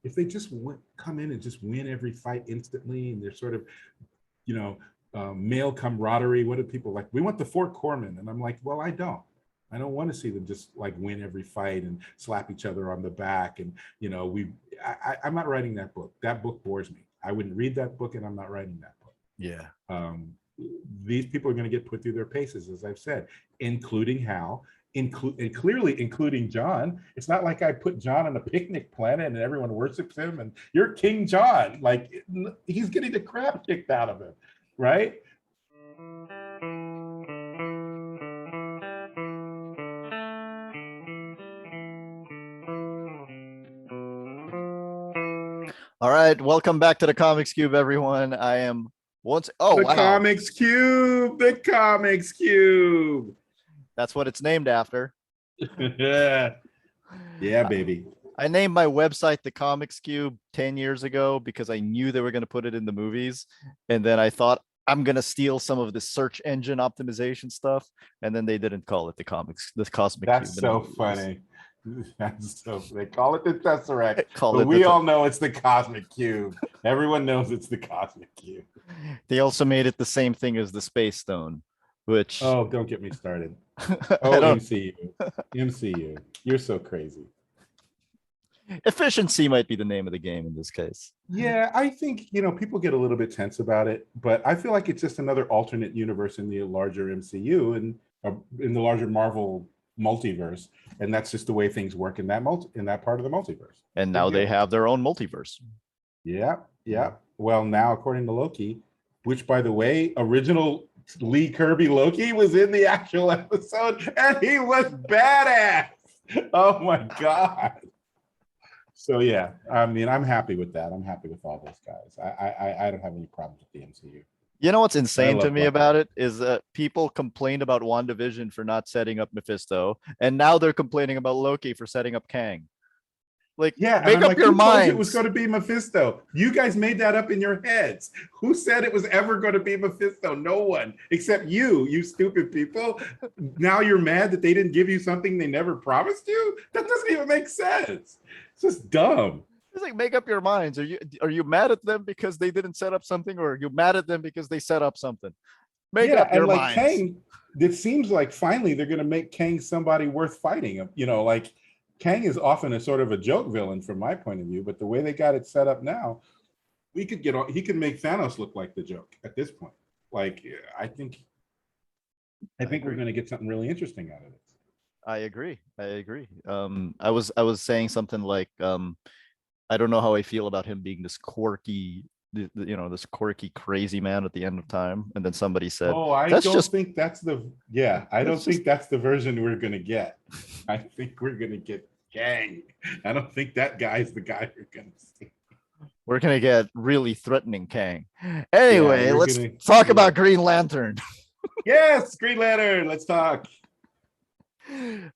if they just come in and just win every fight instantly, and they're sort of, you know, male camaraderie. What do people like? We want the four corpsmen, and I'm like, well, I don't want to see them just like win every fight and slap each other on the back. And you know, I'm not writing that book. That book bores me. I wouldn't read that book, and I'm not writing that book. Yeah. These people are going to get put through their paces, as I've said, including Hal, and clearly including Jon. It's not like I put Jon on a picnic planet and everyone worships him and you're King Jon. Like, he's getting the crap kicked out of him, right? All right, welcome back to the Comics Cube, everyone. I am the Comics Cube, the Comics Cube. That's what it's named after. Yeah, baby. I named my website the Comics Cube 10 years ago because I knew they were going to put it in the movies, and then I thought I'm going to steal some of the search engine optimization stuff, and then they didn't call it the Cosmic Cube. That's so funny. That's so, they call it the Tesseract, but we all know it's the Cosmic Cube. Everyone knows it's the Cosmic Cube. They also made it the same thing as the Space Stone, which... Oh, don't get me started. Oh, MCU. You're so crazy. Efficiency might be the name of the game in this case. Yeah, I think, you know, people get a little bit tense about it, but I feel like it's just another alternate universe in the larger MCU and in the larger Marvel multiverse, and that's just the way things work in that part of the multiverse. And now they have their own multiverse. Yeah. Well, now according to Loki, which by the way, original Lee Kirby Loki was in the actual episode, and he was badass. Oh my god. So yeah, I mean, I'm happy with that. I'm happy with all those guys. I don't have any problems with the MCU. You know what's insane to me about it is that people complained about WandaVision for not setting up Mephisto, and now they're complaining about Loki for setting up Kang. Like, yeah, make up your mind. It was going to be Mephisto. You guys made that up in your heads. Who said it was ever going to be Mephisto? No one, except you stupid people. Now you're mad that they didn't give you something they never promised you? That doesn't even make sense. It's just dumb. It's like, make up your minds. Are you mad at them because they didn't set up something, or are you mad at them because they set up something? Make up your minds. Kang, it seems like finally they're going to make Kang somebody worth fighting. You know, like, Kang is often a sort of a joke villain from my point of view, but the way they got it set up now, he could make Thanos look like the joke at this point. Like, I think we're going to get something really interesting out of this. I agree. I was saying something like, I don't know how I feel about him being this quirky, this quirky, crazy man at the end of time. And then somebody said, "Oh, I don't think that's the version we're gonna get. I think we're gonna get Kang. I don't think that guy's the guy we're gonna see. We're gonna get really threatening Kang." Anyway, let's talk about Green Lantern. Yes, Green Lantern. Let's talk.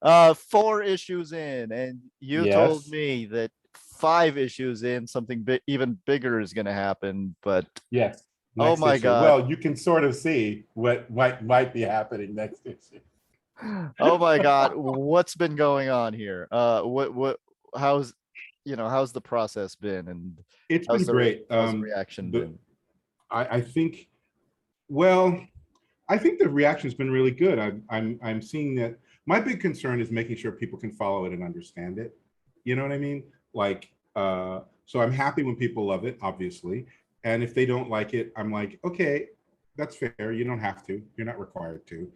4 issues in, and you told me that 5 issues in, something even bigger is going to happen. But yes, oh my god! Well, you can sort of see what might be happening next issue. Oh my god, what's been going on here? How's the process been, and it's been great. How's the reaction been? I think the reaction's been really good. I'm seeing that. My big concern is making sure people can follow it and understand it. You know what I mean? Like, so I'm happy when people love it, obviously. And if they don't like it, I'm like, okay, that's fair. You don't have to. You're not required to.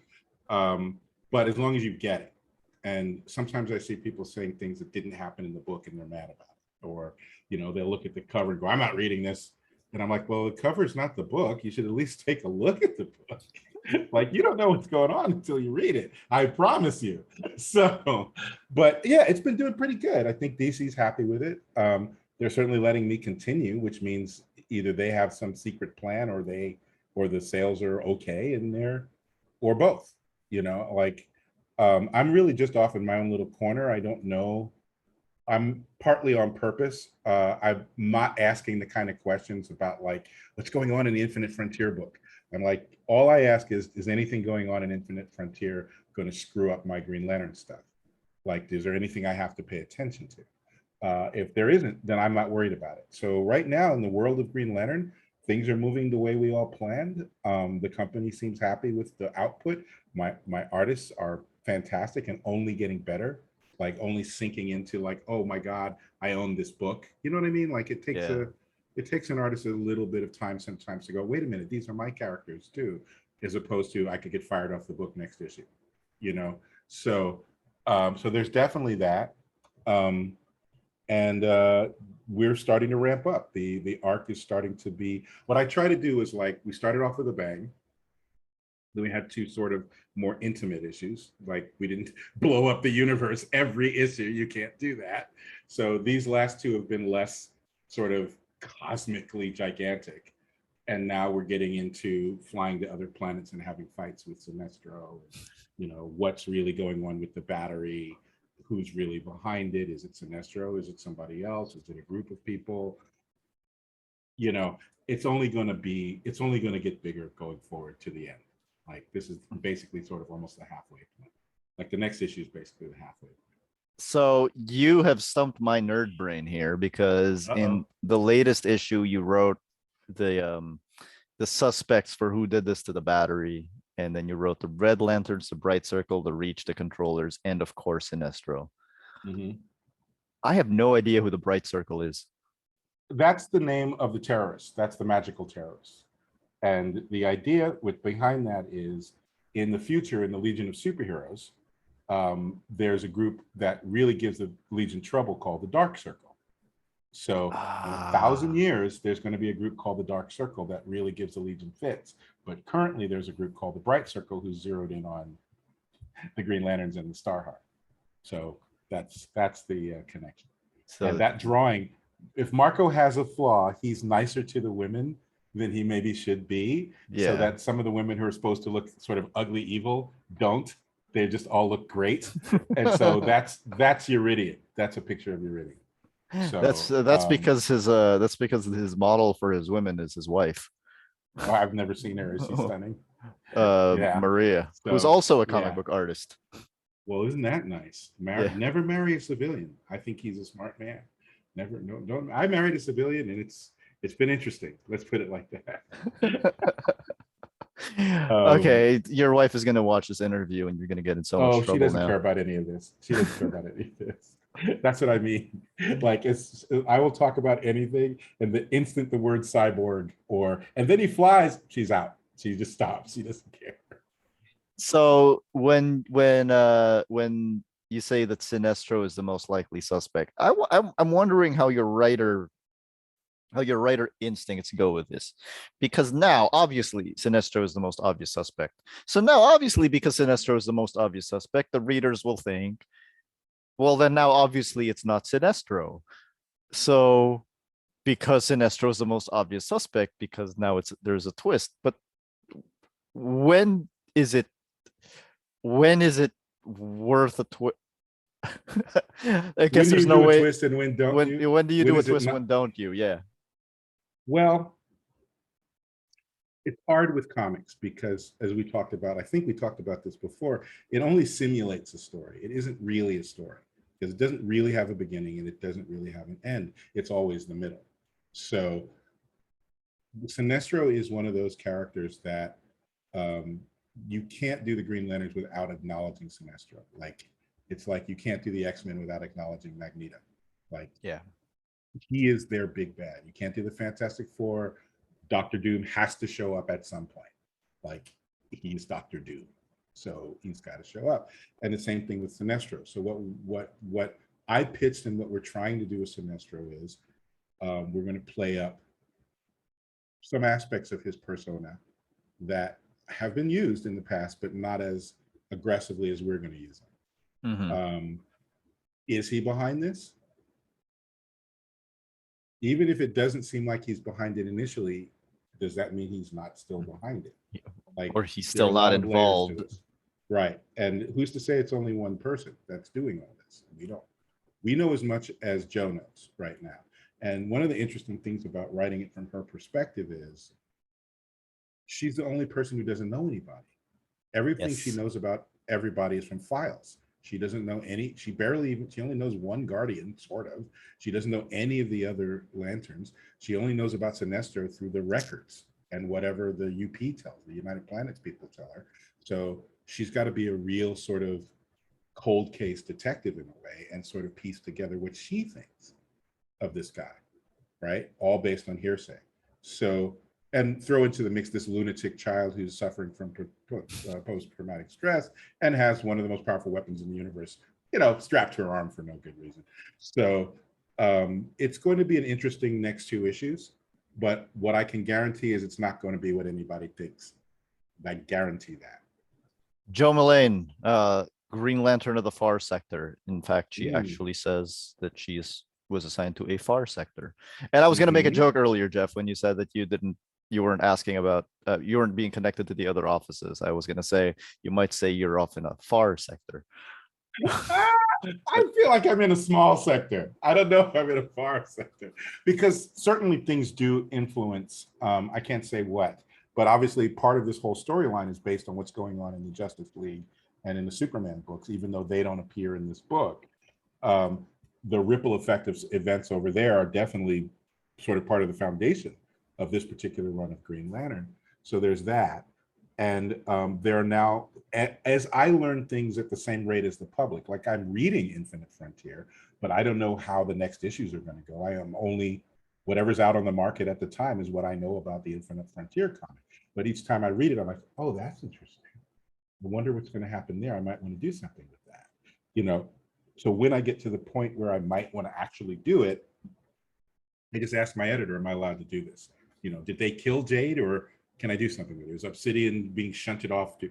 But as long as you get it. And sometimes I see people saying things that didn't happen in the book and they're mad about it. Or, they'll look at the cover and go, I'm not reading this. And I'm like, well, the cover's not the book. You should at least take a look at the book. Like, you don't know what's going on until you read it. I promise you. So, but yeah, it's been doing pretty good. I think DC's happy with it. They're certainly letting me continue, which means either they have some secret plan or the sales are okay in there, or both. I'm really just off in my own little corner. I don't know. I'm partly on purpose. I'm not asking the kind of questions about like what's going on in the Infinite Frontier book. I'm like, all I ask is anything going on in Infinite Frontier going to screw up my Green Lantern stuff? Like, is there anything I have to pay attention to? If there isn't, then I'm not worried about it. So right now in the world of Green Lantern, things are moving the way we all planned. The company seems happy with the output. My artists are fantastic and only getting better, like only sinking into like, oh my God, I own this book. You know what I mean? Like Yeah. it takes an artist a little bit of time sometimes to go, wait a minute, these are my characters too, as opposed to I could get fired off the book next issue, you know? So so there's definitely that. Um, and we're starting to ramp up. The arc is starting to be, what I try to do is like, we started off with a bang. Then we had two sort of more intimate issues. Like we didn't blow up the universe every issue. You can't do that. So these last two have been less sort of cosmically gigantic. And now we're getting into flying to other planets and having fights with Sinestro. You know, what's really going on with the battery? Who's really behind it? Is it Sinestro? Is it somebody else? Is it a group of people? You know, it's only going to get bigger going forward to the end. Like this is basically sort of almost the halfway point. Like the next issue is basically the halfway point. So you have stumped my nerd brain here because in the latest issue you wrote the suspects for who did this to the battery, and then you wrote the Red Lanterns, the Bright Circle, the Reach, the Controllers, and of course Sinestro. Mm-hmm. I have no idea who the Bright Circle is. That's the name of the terrorist. That's the magical terrorist. And the idea with behind that is, in the future, in the Legion of Superheroes, there's a group that really gives the Legion trouble called the Dark Circle. So in 1,000 years, there's going to be a group called the Dark Circle that really gives the Legion fits. But currently, there's a group called the Bright Circle who's zeroed in on the Green Lanterns and the Starheart. So that's the connection. So And that drawing, if Marco has a flaw, he's nicer to the women than he maybe should be. yeah. So that some of the women who are supposed to look sort of ugly evil don't. They just all look great. And so that's Uridian. That's a picture of Uridian. So that's because his model for his women is his wife. I've never seen her. Is she stunning? Yeah. Maria, So, who's also a comic yeah. book artist. Well, isn't that nice? Yeah. Never marry a civilian. I think he's a smart man. Never, no, don't. I married a civilian, and it's been interesting. Let's put it like that. Okay, your wife is gonna watch this interview, and you're gonna get in so much trouble now. She doesn't care about any of this. She doesn't care about any of this. That's what I mean. Like I will talk about anything, and the instant the word cyborg and then he flies, she's out. She just stops. She doesn't care. So when you say that Sinestro is the most likely suspect, I'm wondering how your writer instincts go with this, because now obviously Sinestro is the most obvious suspect. So now obviously, because Sinestro is the most obvious suspect, the readers will think, well, then now obviously it's not Sinestro. So because Sinestro is the most obvious suspect, because now there's a twist. But when is it worth a twist? I guess there's no way. Twist and when don't you? When do you do a twist? When don't you? Yeah. Well, it's hard with comics because, as we talked about, I think we talked about this before, it only simulates a story. It isn't really a story because it doesn't really have a beginning and it doesn't really have an end. It's always the middle. So Sinestro is one of those characters that you can't do the Green Lanterns without acknowledging Sinestro. Like, it's like you can't do the X-Men without acknowledging Magneto. Like, yeah, he is their big bad. You can't do the Fantastic Four. Dr. Doom has to show up at some point. Like, he's Dr. Doom, so he's got to show up. And the same thing with Sinestro. So what I pitched and what we're trying to do with Sinestro is we're going to play up some aspects of his persona that have been used in the past, but not as aggressively as we're going to use them. Mm-hmm. Is he behind this? Even if it doesn't seem like he's behind it initially, does that mean he's not still behind it? Like, or he's still not involved? Right. And who's to say it's only one person that's doing all this? We don't. We know as much as Joe knows right now. And one of the interesting things about writing it from her perspective is she's the only person who doesn't know anybody. Everything she knows about everybody is from files. She doesn't know any, she only knows one guardian, sort of. She doesn't know any of the other lanterns. She only knows about Sinestro through the records and whatever the UP tells, the United Planets people tell her. So she's got to be a real sort of cold case detective in a way and sort of piece together what she thinks of this guy, right? All based on hearsay. So, and throw into the mix this lunatic child who's suffering from post-traumatic stress and has one of the most powerful weapons in the universe, strapped to her arm for no good reason. So it's going to be an interesting next 2 issues, but what I can guarantee is it's not going to be what anybody thinks. I guarantee that. Joe Mullane, Green Lantern of the Far Sector. In fact, she actually says that she was assigned to a far sector. And I was going to make a joke earlier, Geoff, when you said that you weren't asking about, you weren't being connected to the other offices. I was going to say, you might say you're off in a far sector. I feel like I'm in a small sector. I don't know if I'm in a far sector, because certainly things do influence, I can't say what, but obviously part of this whole storyline is based on what's going on in the Justice League and in the Superman books, even though they don't appear in this book. The ripple effect of events over there are definitely sort of part of the foundation of this particular run of Green Lantern. So there's that. And there are now, as I learn things at the same rate as the public, like I'm reading Infinite Frontier, but I don't know how the next issues are going to go. I am only, whatever's out on the market at the time is what I know about the Infinite Frontier comic. But each time I read it, I'm like, oh, that's interesting. I wonder what's going to happen there. I might want to do something with that, So when I get to the point where I might want to actually do it, I just ask my editor, am I allowed to do this? Did they kill Jade, or can I do something with it? Is Obsidian being shunted off to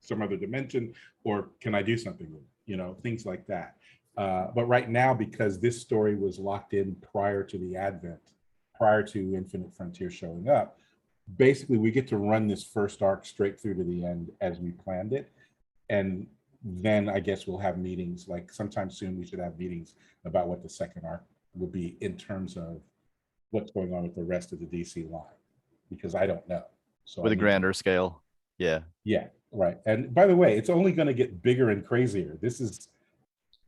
some other dimension, or can I do something with it? Things like that. But right now, because this story was locked in prior to the advent, prior to Infinite Frontier showing up, basically we get to run this first arc straight through to the end as we planned it. And then I guess we'll have meetings, like sometime soon we should have meetings about what the second arc would be in terms of what's going on with the rest of the DC line, because I don't know. So with a grander scale. Yeah. Yeah, right. And by the way, it's only going to get bigger and crazier.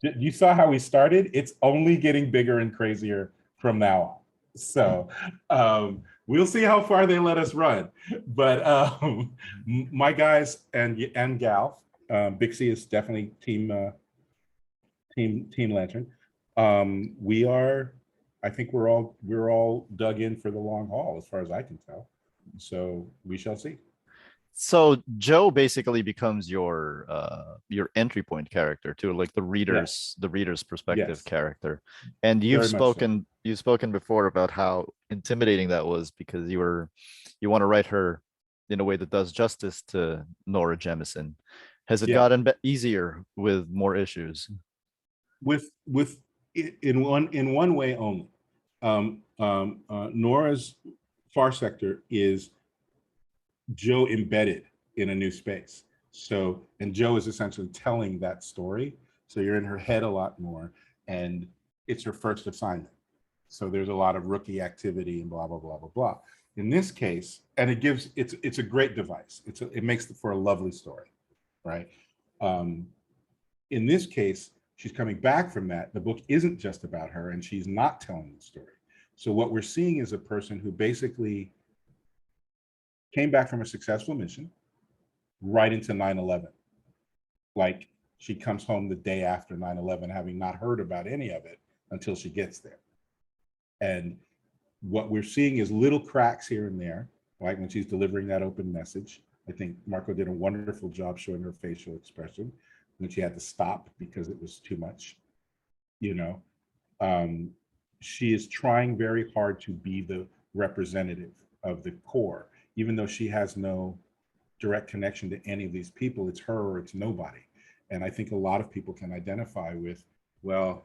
You saw how we started. It's only getting bigger and crazier from now on. So we'll see how far they let us run. But my guys and gal, Bixie is definitely team Lantern. I think we're all dug in for the long haul, as far as I can tell. So we shall see. So Joe basically becomes your entry point character to like the reader's perspective character. And you've spoken before about how intimidating that was, because you want to write her in a way that does justice to Nora Jemisin. Has it gotten easier with more issues? In one way only. Nora's Far Sector is Joe embedded in a new space. So, and Joe is essentially telling that story. So you're in her head a lot more, and it's her first assignment. So there's a lot of rookie activity and blah, blah, blah, blah, blah. In this case, and it's a great device. It makes for a lovely story, right? In this case, she's coming back from that. The book isn't just about her, and she's not telling the story. So what we're seeing is a person who basically came back from a successful mission right into 9/11. Like, she comes home the day after 9/11, having not heard about any of it until she gets there. And what we're seeing is little cracks here and there, like when she's delivering that open message. I think Marco did a wonderful job showing her facial expression when she had to stop because it was too much. She is trying very hard to be the representative of the core, even though she has no direct connection to any of these people. It's her or it's nobody. And I think a lot of people can identify with, well,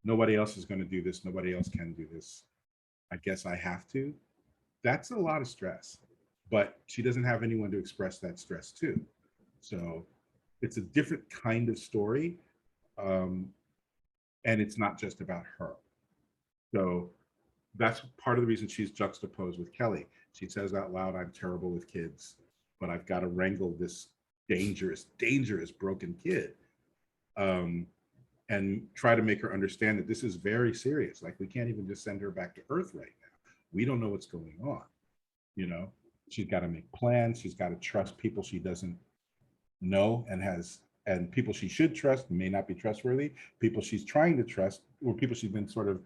nobody else is going to do this. Nobody else can do this. I guess I have to. That's a lot of stress, but she doesn't have anyone to express that stress to. So it's a different kind of story. And it's not just about her. So that's part of the reason she's juxtaposed with Kelly. She says out loud, I'm terrible with kids, but I've got to wrangle this dangerous, dangerous broken kid. and try to make her understand that this is very serious. Like, we can't even just send her back to Earth right now. We don't know what's going on. You know, she's got to make plans. She's got to trust people she doesn't know and people she should trust may not be trustworthy. People she's trying to trust, or people she's been sort of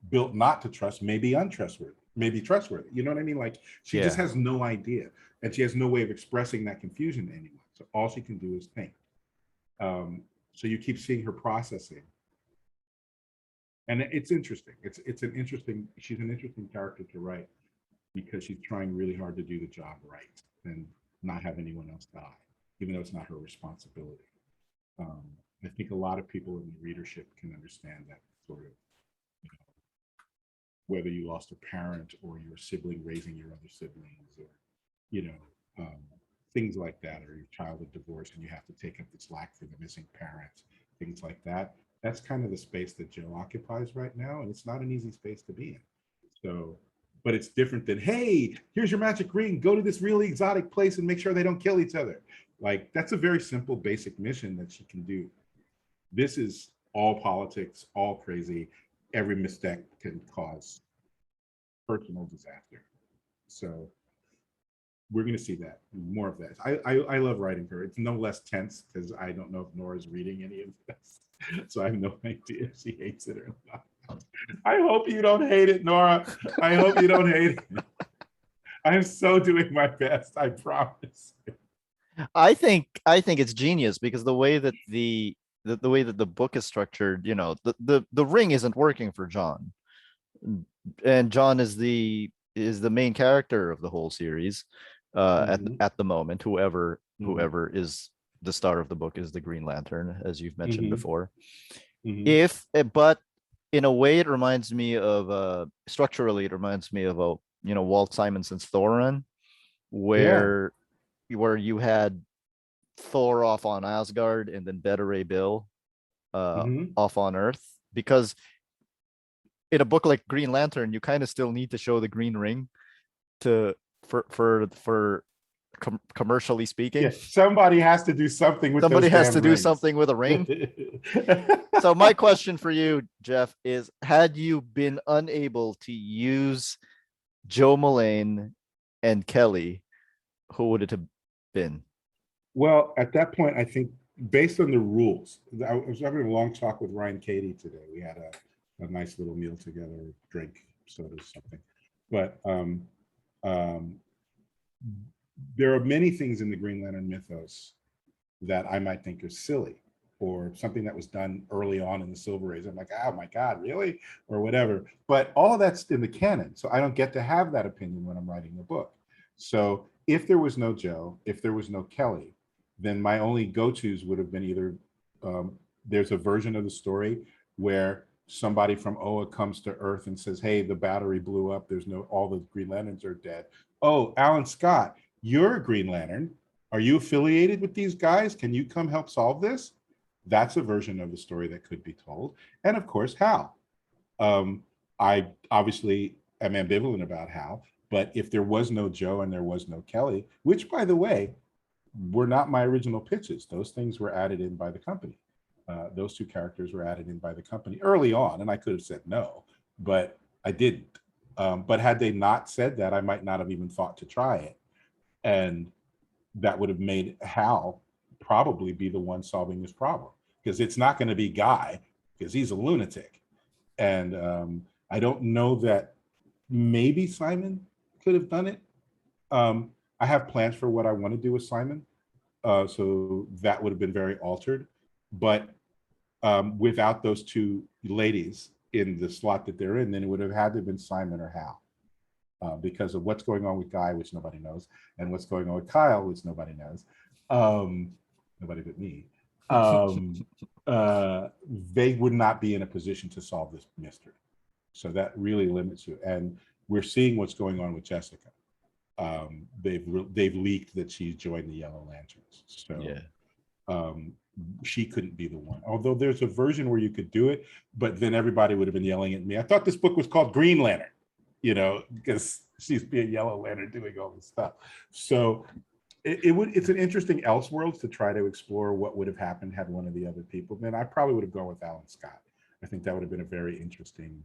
built not to trust, may be untrustworthy, may be trustworthy. You know what I mean? Like, she just has no idea, and she has no way of expressing that confusion to anyone. So all she can do is think. So you keep seeing her processing, and it's interesting. She's an interesting character to write, because she's trying really hard to do the job right and not have anyone else die, even though it's not her responsibility. I think a lot of people in the readership can understand that sort of, you know, whether you lost a parent or your sibling raising your other siblings, or, you know, things like that, or your child is divorced and you have to take up the slack for the missing parent, things like that. That's kind of the space that Jo occupies right now, and it's not an easy space to be in. So, but it's different than, hey, here's your magic ring, go to this really exotic place and make sure they don't kill each other. Like, that's a very simple, basic mission that she can do. This is all politics, all crazy. Every mistake can cause personal disaster. So we're going to see that, more of that. I love writing her. It's no less tense because I don't know if Nora's reading any of this. So I have no idea if she hates it or not. I hope you don't hate it, Nora. I hope you don't hate it. I'm so doing my best, I promise. I think it's genius, because the way that the way that the book is structured, you know, the ring isn't working for Jon, and Jon is the main character of the whole series at the moment. Whoever is the star of the book is the Green Lantern, as you've mentioned before. But in a way, it reminds me of structurally, it reminds me of Walt Simonson's Thorne, where you had Thor off on Asgard and then Beta Ray Bill off on Earth. Because in a book like Green Lantern, you kind of still need to show the green ring for commercially speaking. Yeah, somebody has to do something with somebody those has to damn do rings. something with a ring. So my question for you, Geoff, is, had you been unable to use Joe Mullane and Kelly, who would it have been? Well, at that point, I think, based on the rules, I was having a long talk with Ryan Cady today. We had a nice little meal together, drink, sodas, something. But there are many things in the Green Lantern mythos that I might think are silly, or something that was done early on in the Silver Age. I'm like, oh my God, really? Or whatever. But all of that's in the canon. So I don't get to have that opinion when I'm writing the book. So if there was no Joe, if there was no Kelly, then my only go-tos would have been either there's a version of the story where somebody from Oa comes to Earth and says, hey, the battery blew up. All the Green Lanterns are dead. Oh, Alan Scott, you're a Green Lantern. Are you affiliated with these guys? Can you come help solve this? That's a version of the story that could be told. And of course, Hal. I obviously am ambivalent about Hal, but if there was no Joe and there was no Kelly, which, by the way, were not my original pitches. Those things were added in by the company. Those two characters were added in by the company early on, and I could have said no, but I didn't. But had they not said that, I might not have even thought to try it. And that would have made Hal probably be the one solving this problem, because it's not going to be Guy, because he's a lunatic. And I don't know that maybe Simon could have done it. I have plans for what I want to do with Simon. So that would have been very altered. But without those two ladies in the slot that they're in, then it would have had to have been Simon or Hal. Because of what's going on with Guy, which nobody knows, and what's going on with Kyle, which nobody knows. Nobody but me. They would not be in a position to solve this mystery. So that really limits you. And we're seeing what's going on with Jessica. They've leaked that she's joined the Yellow Lanterns. So she couldn't be the one. Although there's a version where you could do it, but then everybody would have been yelling at me. I thought this book was called Green Lantern, because she's being Yellow Lantern doing all this stuff. So It's an interesting Elseworlds to try to explore what would have happened had one of the other people been. I probably would have gone with Alan Scott. I think that would have been a very interesting.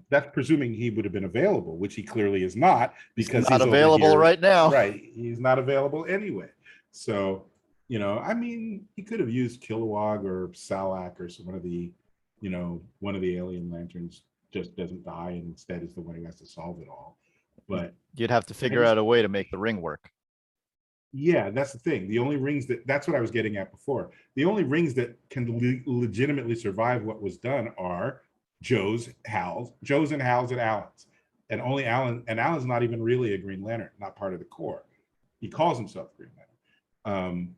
That's presuming he would have been available, which he clearly is not, because Not he's over available here. right now. Right, he's not available anyway. So, I mean, he could have used Kilowog or Salak or one of the, one of the alien lanterns just doesn't die and instead is the one who has to solve it all. But You'd have to figure out a way to make the ring work. yeah, that's the thing. The only rings that's what I was getting at before. The only rings that can legitimately survive what was done are Joe's, and Hal's and Alan's. And only Alan, and Alan's not even really a Green Lantern, not part of the Corps. He calls himself Green Lantern.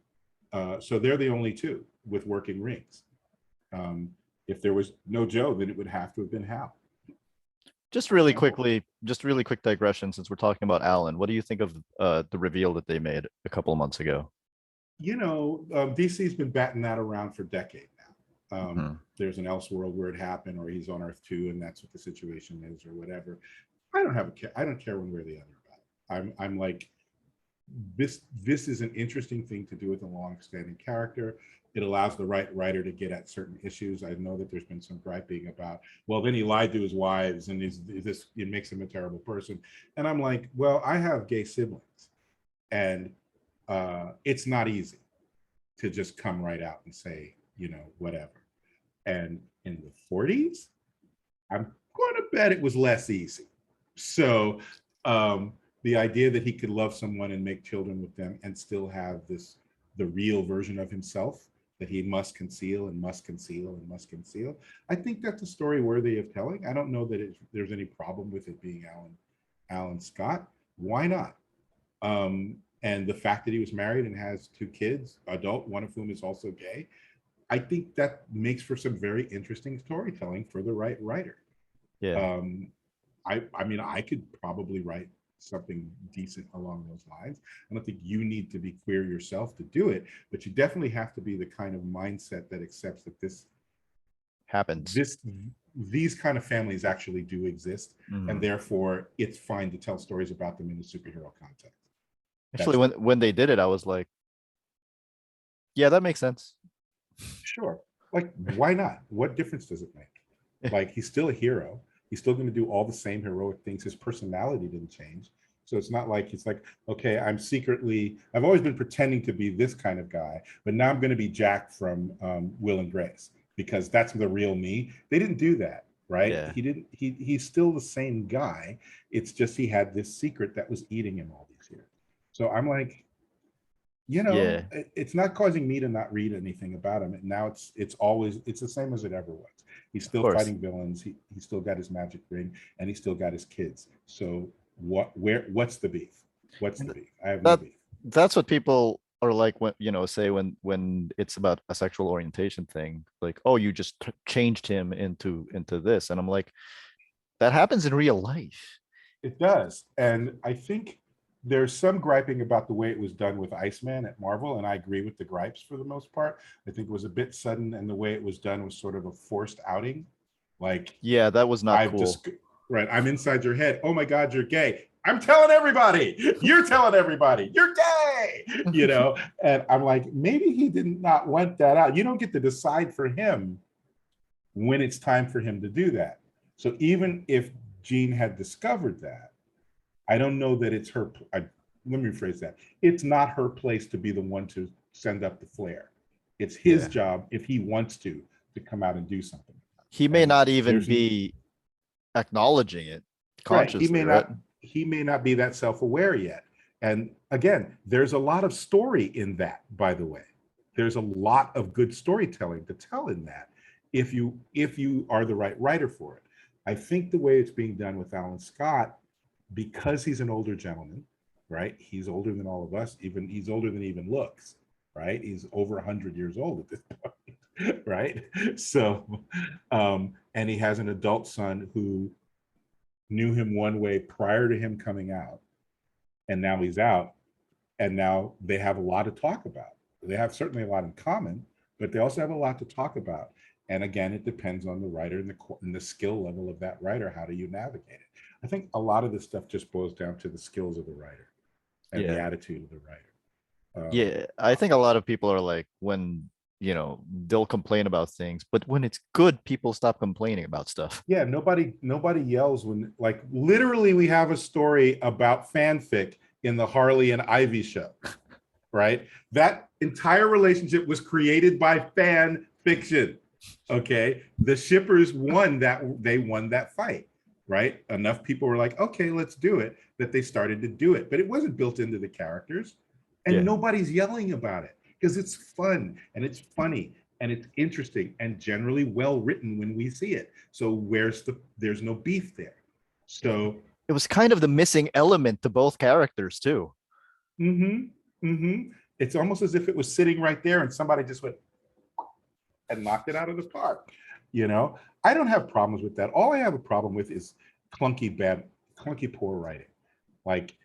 So they're the only two with working rings. If there was no Joe, then it would have to have been Hal. Just really quickly, quick digression, since we're talking about Alan. What do you think of the reveal that they made a couple of months ago? DC's been batting that around for decades now. There's an Elseworld where it happened, or he's on Earth 2, and that's what the situation is, or whatever. I don't care one way or the other about it. I'm like, this is an interesting thing to do with a long-standing character. It allows the right writer to get at certain issues. I know that there's been some griping about, well, then he lied to his wives, and it makes him a terrible person. And I'm like, well, I have gay siblings, and it's not easy to just come right out and say, whatever. And in the 40s, I'm going to bet it was less easy. So the idea that he could love someone and make children with them and still have the real version of himself that he must conceal and must conceal and must conceal, I think that's a story worthy of telling. I don't know that there's any problem with it being Alan Scott. Why not? And the fact that he was married and has 2 kids, adult, one of whom is also gay, I think that makes for some very interesting storytelling for the right writer. Yeah. I mean, I could probably write something decent along those lines. I don't think you need to be queer yourself to do it, but you definitely have to be the kind of mindset that accepts that this happens. These kind of families actually do exist, and therefore it's fine to tell stories about them in a superhero context. Actually, when they did it, I was like, yeah, that makes sense. Sure. Like, why not? What difference does it make? Like, he's still a hero. He's still going to do all the same heroic things. His personality didn't change. So it's not like he's like, okay, I've always been pretending to be this kind of guy, but now I'm going to be Jack from Will and Grace because that's the real me. They didn't do that, right? Yeah. He's still the same guy. It's just he had this secret that was eating him all these years. So I'm like, it's not causing me to not read anything about him. And now it's the same as it ever was. He's still fighting villains. He's still got his magic ring, and he's still got his kids. So what's the beef? What's the beef? I have no beef. That's what people are like when say when it's about a sexual orientation thing, like, oh, you just changed him into this, and I'm like, that happens in real life. It does, and I think there's some griping about the way it was done with Iceman at Marvel, and I agree with the gripes for the most part. I think it was a bit sudden, and the way it was done was sort of a forced outing. Like, yeah, that was not cool. Right, I'm inside your head. Oh my God, you're gay. I'm telling everybody. You're telling everybody. You're gay. And I'm like, maybe he did not want that out. You don't get to decide for him when it's time for him to do that. So even if Jean had discovered that, I don't know that it's her. Let me rephrase that. It's not her place to be the one to send up the flare. It's his job, if he wants to come out and do something. He may not even be acknowledging it consciously, right? He may not be that self-aware yet. And again, there's a lot of story in that, by the way. There's a lot of good storytelling to tell in that if you are the right writer for it. I think the way it's being done with Alan Scott, because he's an older gentleman, right? He's older than all of us. He's older than he even looks, right? He's over 100 years old at this point, right? So, and he has an adult son who knew him one way prior to him coming out, and now he's out, and now they have a lot to talk about. They have certainly a lot in common, but they also have a lot to talk about. And again, it depends on the writer and the skill level of that writer. How do you navigate it? I think a lot of this stuff just boils down to the skills of the writer. and the Yeah. attitude of the writer. Yeah. I think a lot of people are like, when, they'll complain about things, but when it's good, people stop complaining about stuff. Yeah, nobody yells when, like, literally we have a story about fanfic in the Harley and Ivy show, right? That entire relationship was created by fan fiction. Okay, the shippers won that fight, right? Enough people were like, okay, let's do it, that they started to do it, but it wasn't built into the characters, and Yeah. nobody's yelling about it because it's fun and it's funny and it's interesting and generally well written when we see it. So there's no beef there. So It was kind of the missing element to both characters too. it's almost as if it was sitting right there and somebody just went and knocked it out of the park. I don't have problems with that. All I have a problem with is clunky poor writing. Like,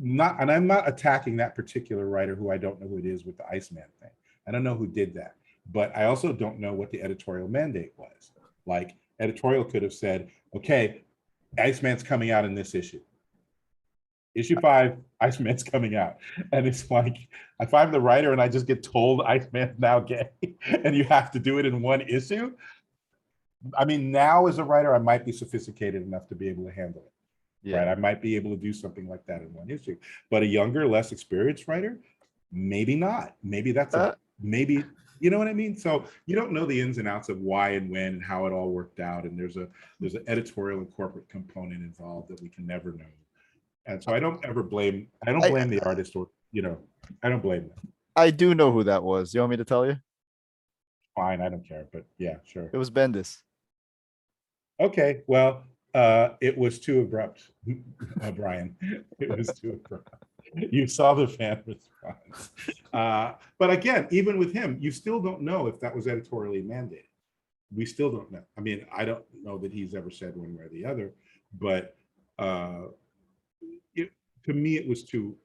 and I'm not attacking that particular writer who I don't know who it is with the Iceman thing. I don't know who did that, but I also don't know what the editorial mandate was. Like, editorial could have said, okay, Iceman's coming out in this issue. Issue 5, Iceman's coming out. And it's like, if I'm the writer and I just get told Iceman's now gay and you have to do it in one issue. I mean, now as a writer, I might be sophisticated enough to be able to handle it. Yeah. Right? I might be able to do something like that in one issue. But a younger, less experienced writer, maybe not. Maybe that's maybe, you know what I mean? So you don't know the ins and outs of why and when and how it all worked out. And there's an editorial and corporate component involved that we can never know. And so I don't blame the artist, or, I don't blame them. I do know who that was. You want me to tell you? Fine, I don't care, but yeah, sure. It was Bendis. Okay, well, it was too abrupt, Brian. It was too abrupt. You saw the fan response. But again, even with him, you still don't know if that was editorially mandated. We still don't know. I mean, I don't know that he's ever said one way or the other, but to me, it was too.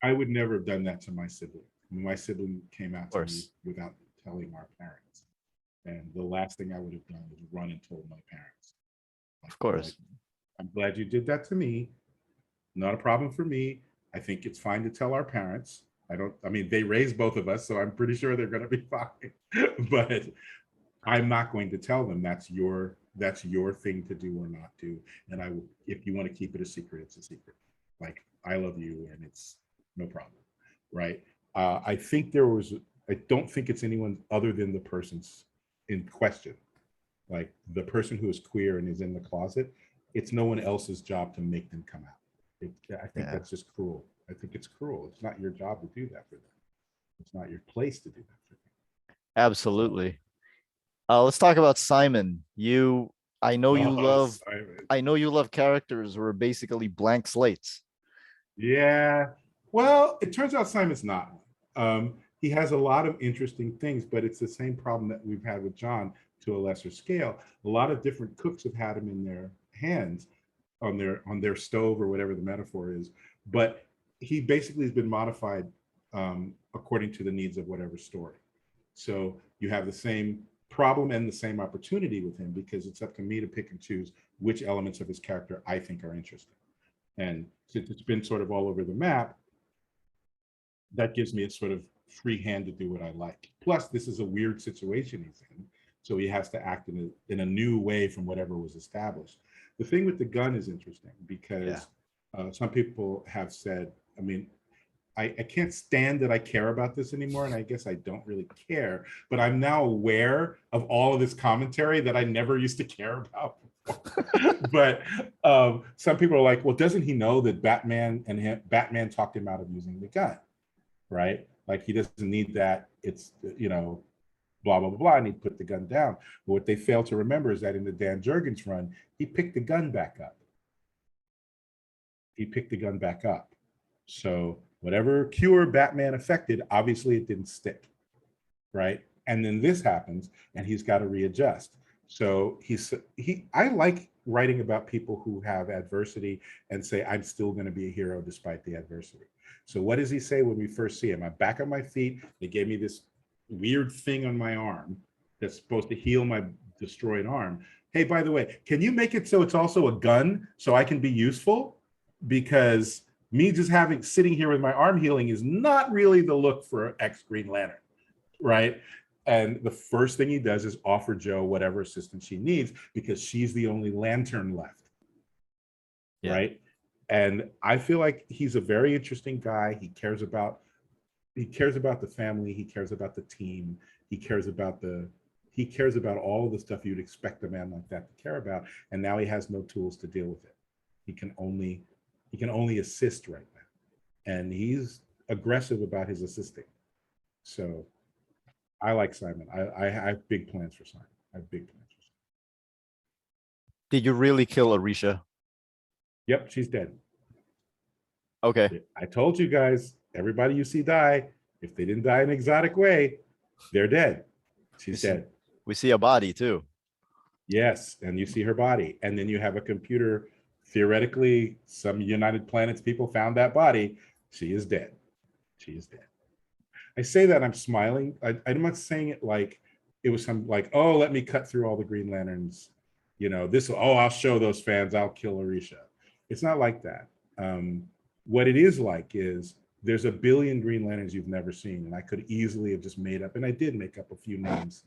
I would never have done that to my sibling. My sibling came out to me without telling our parents. And the last thing I would have done was run and told my parents. Of course. I'm glad you did that to me. Not a problem for me. I think it's fine to tell our parents. I mean, they raised both of us, so I'm pretty sure they're going to be fine. But I'm not going to tell them that's your thing to do or not do. And I will, if you want to keep it a secret, it's a secret. Like, I love you and it's no problem. Right. I don't think it's anyone other than the person's in question. Like, the person who is queer and is in the closet, it's no one else's job to make them come out. I think that's just cruel. I think it's cruel. It's not your job to do that for them. It's not your place to do that for them. Absolutely. Let's talk about Simon. I know you love characters who are basically blank slates. Yeah. Well, it turns out Simon's not. He has a lot of interesting things, but it's the same problem that we've had with Jon to a lesser scale. A lot of different cooks have had him in their hands, on their stove, or whatever the metaphor is, but he basically has been modified according to the needs of whatever story. So you have the same problem and the same opportunity with him, because it's up to me to pick and choose which elements of his character I think are interesting. And since it's been sort of all over the map, that gives me a sort of free hand to do what I like. Plus, this is a weird situation he's in, so he has to act in a new way from whatever was established. The thing with the gun is interesting because some people have said, I mean, I can't stand that I care about this anymore, and I guess I don't really care, but I'm now aware of all of this commentary that I never used to care about before. But some people are like, well, doesn't he know that Batman talked him out of using the gun, right? Like, he doesn't need that. It's, blah, blah, blah, blah, and he put the gun down. But what they fail to remember is that in the Dan Jurgens run, he picked the gun back up. So whatever cure Batman affected, obviously it didn't stick, right? And then this happens, and he's got to readjust. So I like writing about people who have adversity and say, I'm still going to be a hero despite the adversity. So what does he say when we first see him? I'm back on my feet. They gave me this weird thing on my arm that's supposed to heal my destroyed arm. Hey, by the way, can you make it so it's also a gun so I can be useful? because me just sitting here with my arm healing is not really the look for ex Green Lantern, right? And the first thing he does is offer Jo whatever assistance she needs because she's the only lantern left, right? And I feel like he's a very interesting guy. He cares about the family. He cares about the team. He cares about all of the stuff you'd expect a man like that to care about. And now he has no tools to deal with it. He can only assist right now, and he's aggressive about his assisting. So I like Simon. I have big plans for Simon. I have big plans for Simon. Did you really kill Arisha? Yep, she's dead. Okay. I told you guys, everybody you see die, if they didn't die in an exotic way, they're dead. She's dead. We see a body too. Yes, and you see her body. And then you have a computer, theoretically, some United Planets people found that body. She is dead. She is dead. I say that, I'm smiling. I'm not saying it like it was some like, oh, let me cut through all the Green Lanterns. I'll show those fans, I'll kill Arisha. It's not like that. What it is like is there's a billion Green Lanterns you've never seen, and I could easily have just made up, and I did make up a few names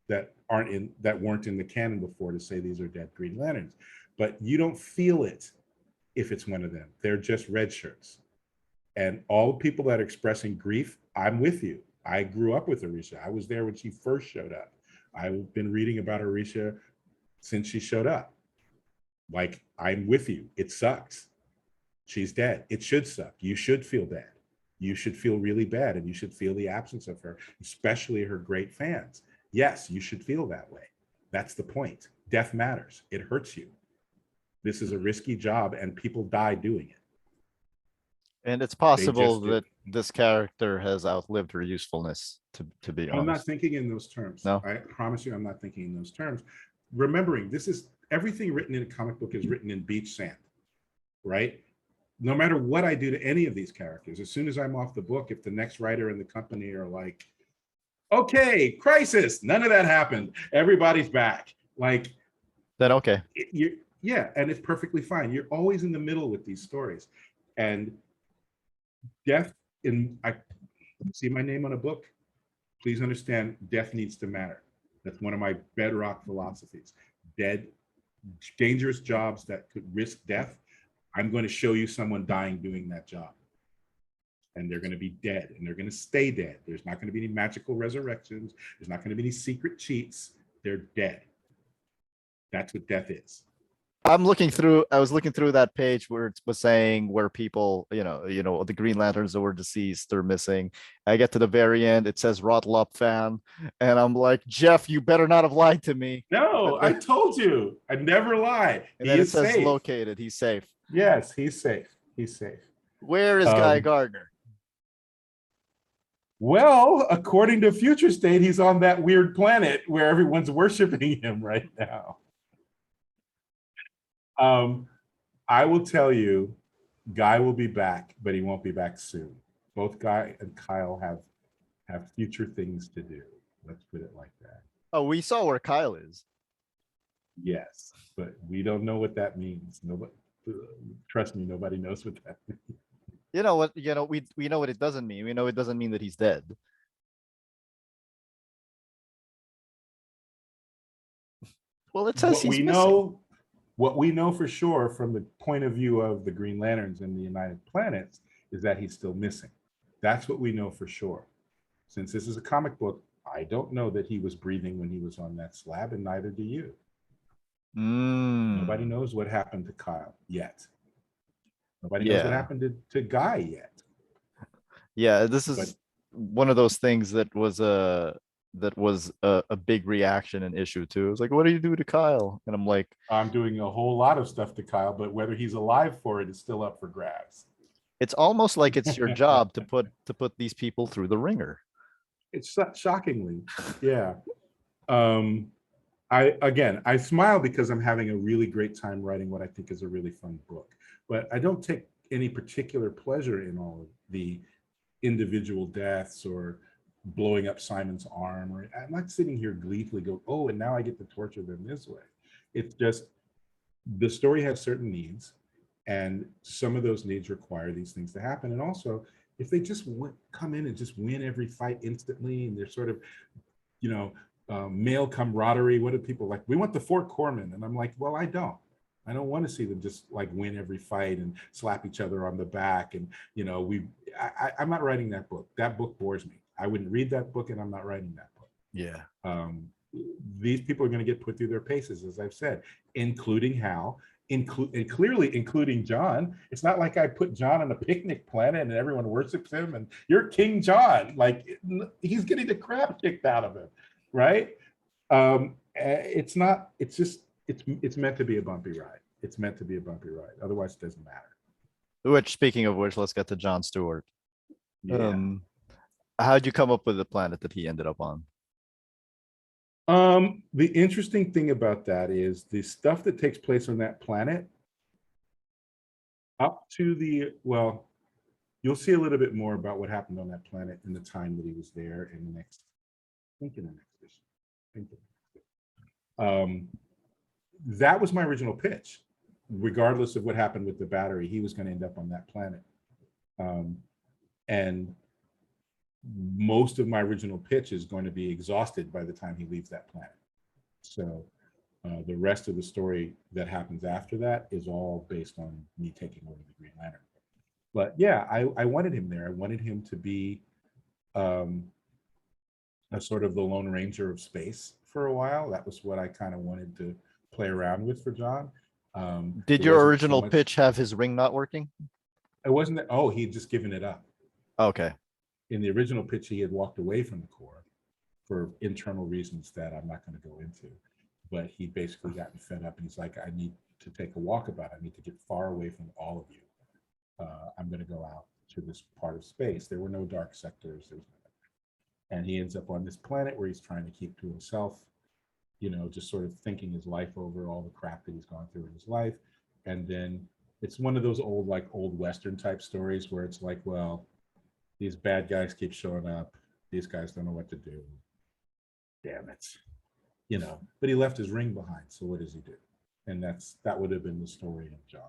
that weren't in the canon before to say these are dead Green Lanterns. But you don't feel it if it's one of them. They're just red shirts. And all the people that are expressing grief, I'm with you. I grew up with Arisha. I was there when she first showed up. I've been reading about Arisha since she showed up. Like, I'm with you. It sucks. She's dead. It should suck. You should feel bad. You should feel really bad, and you should feel the absence of her, especially her great fans. Yes, you should feel that way. That's the point. Death matters. It hurts you. This is a risky job, and people die doing it. And it's possible that this character has outlived her usefulness, to be honest. I'm not thinking in those terms. No? I promise you I'm not thinking in those terms. Remembering, this is everything written in a comic book is written in beach sand, right? No matter what I do to any of these characters, as soon as I'm off the book, if the next writer in the company are like, okay, crisis, none of that happened, everybody's back. Like, then okay. Yeah, and it's perfectly fine. You're always in the middle with these stories. And death, I see my name on a book, please understand, death needs to matter. That's one of my bedrock philosophies. Dangerous jobs that could risk death, I'm going to show you someone dying doing that job. And they're going to be dead, and they're going to stay dead. There's not going to be any magical resurrections. There's not going to be any secret cheats. They're dead. That's what death is. I was looking through that page where it was saying where people, the Green Lanterns that were deceased, they're missing. I get to the very end, it says Rotlop fan, and I'm like, Geoff, you better not have lied to me. No, I told you, I never lie. And then it says safe. Located, he's safe. Yes, he's safe. He's safe. Where is Guy Gardner? Well, according to Future State, he's on that weird planet where everyone's worshiping him right now. I will tell you, Guy will be back, but he won't be back soon. Both Guy and Kyle have future things to do. Let's put it like that. Oh, we saw where Kyle is. Yes, but we don't know what that means. Nobody, trust me, nobody knows what that means. We know what it doesn't mean. We know it doesn't mean that he's dead. Well, it says he's missing. What we know for sure from the point of view of the Green Lanterns and the United Planets is that he's still missing. That's what we know for sure. Since this is a comic book, I don't know that he was breathing when he was on that slab, and neither do you. Nobody knows what happened to Kyle yet. Nobody knows what happened to Guy yet. Yeah, this is one of those things that was a big reaction and issue too. It was like, what do you do to Kyle? And I'm like, I'm doing a whole lot of stuff to Kyle, but whether he's alive for it is still up for grabs. It's almost like it's your job to put these people through the ringer. It's shockingly, yeah. I smile because I'm having a really great time writing what I think is a really fun book, but I don't take any particular pleasure in all of the individual deaths or blowing up Simon's arm, or I'm not sitting here gleefully go, oh, and now I get to torture them this way. It's just the story has certain needs, And some of those needs require these things to happen. And also, if they just come in and just win every fight instantly, and they're sort of, you know, male camaraderie. What do people like? We want the four corpsmen. And I'm like, well, I don't want to see them just like win every fight and slap each other on the back. And, you know, I'm not writing that book. That book bores me. I wouldn't read that book, and I'm not writing that book. Yeah. These people are going to get put through their paces, as I've said, including Hal, and clearly including Jon. It's not like I put Jon on a picnic planet and everyone worships him and you're King Jon. Like, he's getting the crap kicked out of him, right? It's not. It's just. It's meant to be a bumpy ride. It's meant to be a bumpy ride. Otherwise, it doesn't matter. Which, speaking of which, let's get to Jon Stewart. Yeah. How'd you come up with the planet that he ended up on? The interesting thing about that is the stuff that takes place on that planet up to well, you'll see a little bit more about what happened on that planet in the time that he was there in the next, I think in the next issue. That was my original pitch. Regardless of what happened with the battery, he was going to end up on that planet. And most of my original pitch is going to be exhausted by the time he leaves that planet. So the rest of the story that happens after that is all based on me taking over the Green Lantern. But yeah, I wanted him there. I wanted him to be a sort of the Lone Ranger of space for a while. That was what I kind of wanted to play around with for Jon. Did your original pitch have his ring not working? It wasn't that. Oh, he'd just given it up. Okay. In the original pitch, he had walked away from the Corps for internal reasons that I'm not going to go into. But he basically gotten fed up, and he's like, I need to take a walkabout. I need to get far away from all of you. I'm going to go out to this part of space. There were no dark sectors. There was nothing. And he ends up on this planet where he's trying to keep to himself, you know, just sort of thinking his life over, all the crap that he's gone through in his life. And then it's one of those old Western type stories where it's like, well, these bad guys keep showing up. These guys don't know what to do. Damn it. You know, but he left his ring behind. So what does he do? And that would have been the story of Jon.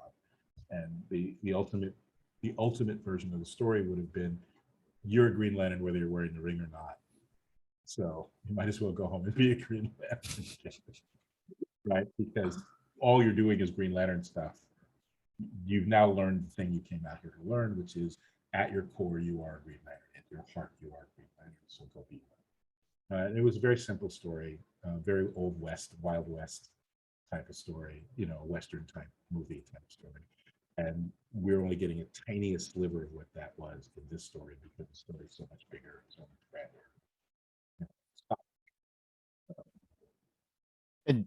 And the ultimate version of the story would have been, you're a Green Lantern whether you're wearing the ring or not. So you might as well go home and be a Green Lantern, right? Because all you're doing is Green Lantern stuff. You've now learned the thing you came out here to learn, which is at your core, you are a Green Lantern. At your heart, you are a Green Lantern. So go be one. It was a very simple story, very Old West, Wild West type of story, you know, Western type movie type story. And we're only getting a tiniest sliver of what that was in this story because the story is so much bigger, so much grander. And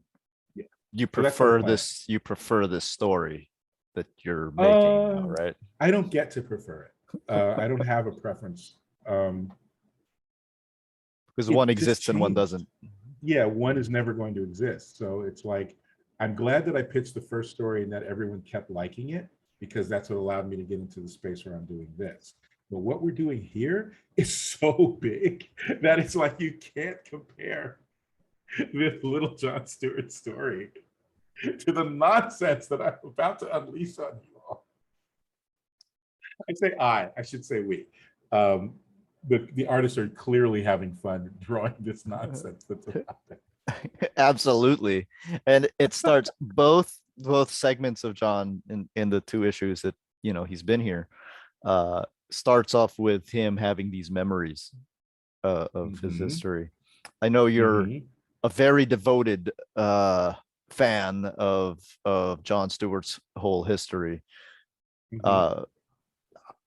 yeah, you prefer this? You prefer this story that you're making now, right? I don't get to prefer it. I don't have a preference. Because one exists and one doesn't. Yeah, one is never going to exist. So it's like, I'm glad that I pitched the first story and that everyone kept liking it, because that's what allowed me to get into the space where I'm doing this. But what we're doing here is so big that it's like you can't compare this little Jon Stewart story to the nonsense that I'm about to unleash on you all. I should say we. The artists are clearly having fun drawing this nonsense that's about there. Absolutely. And it starts both segments of Jon in the two issues that, you know, he's been here, starts off with him having these memories of his history. I know you're a very devoted fan of Jon Stewart's whole history.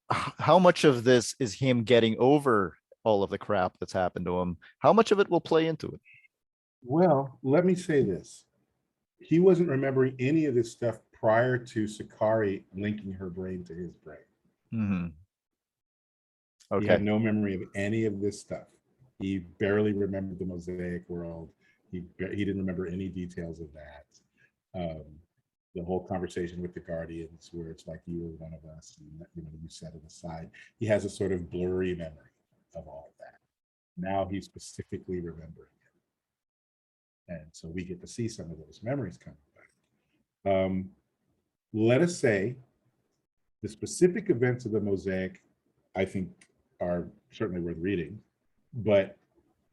How much of this is him getting over all of the crap that's happened to him? How much of it will play into it? Well, let me say this. He wasn't remembering any of this stuff prior to Sakari linking her brain to his brain. Okay. He had no memory of any of this stuff. He barely remembered the Mosaic world. He didn't remember any details of that. The whole conversation with the Guardians, where it's like, you were one of us, and, you know, you set it aside. He has a sort of blurry memory of all of that. Now he's specifically remembering it. And so we get to see some of those memories coming back. Let us say The specific events of the Mosaic, I think, are certainly worth reading, but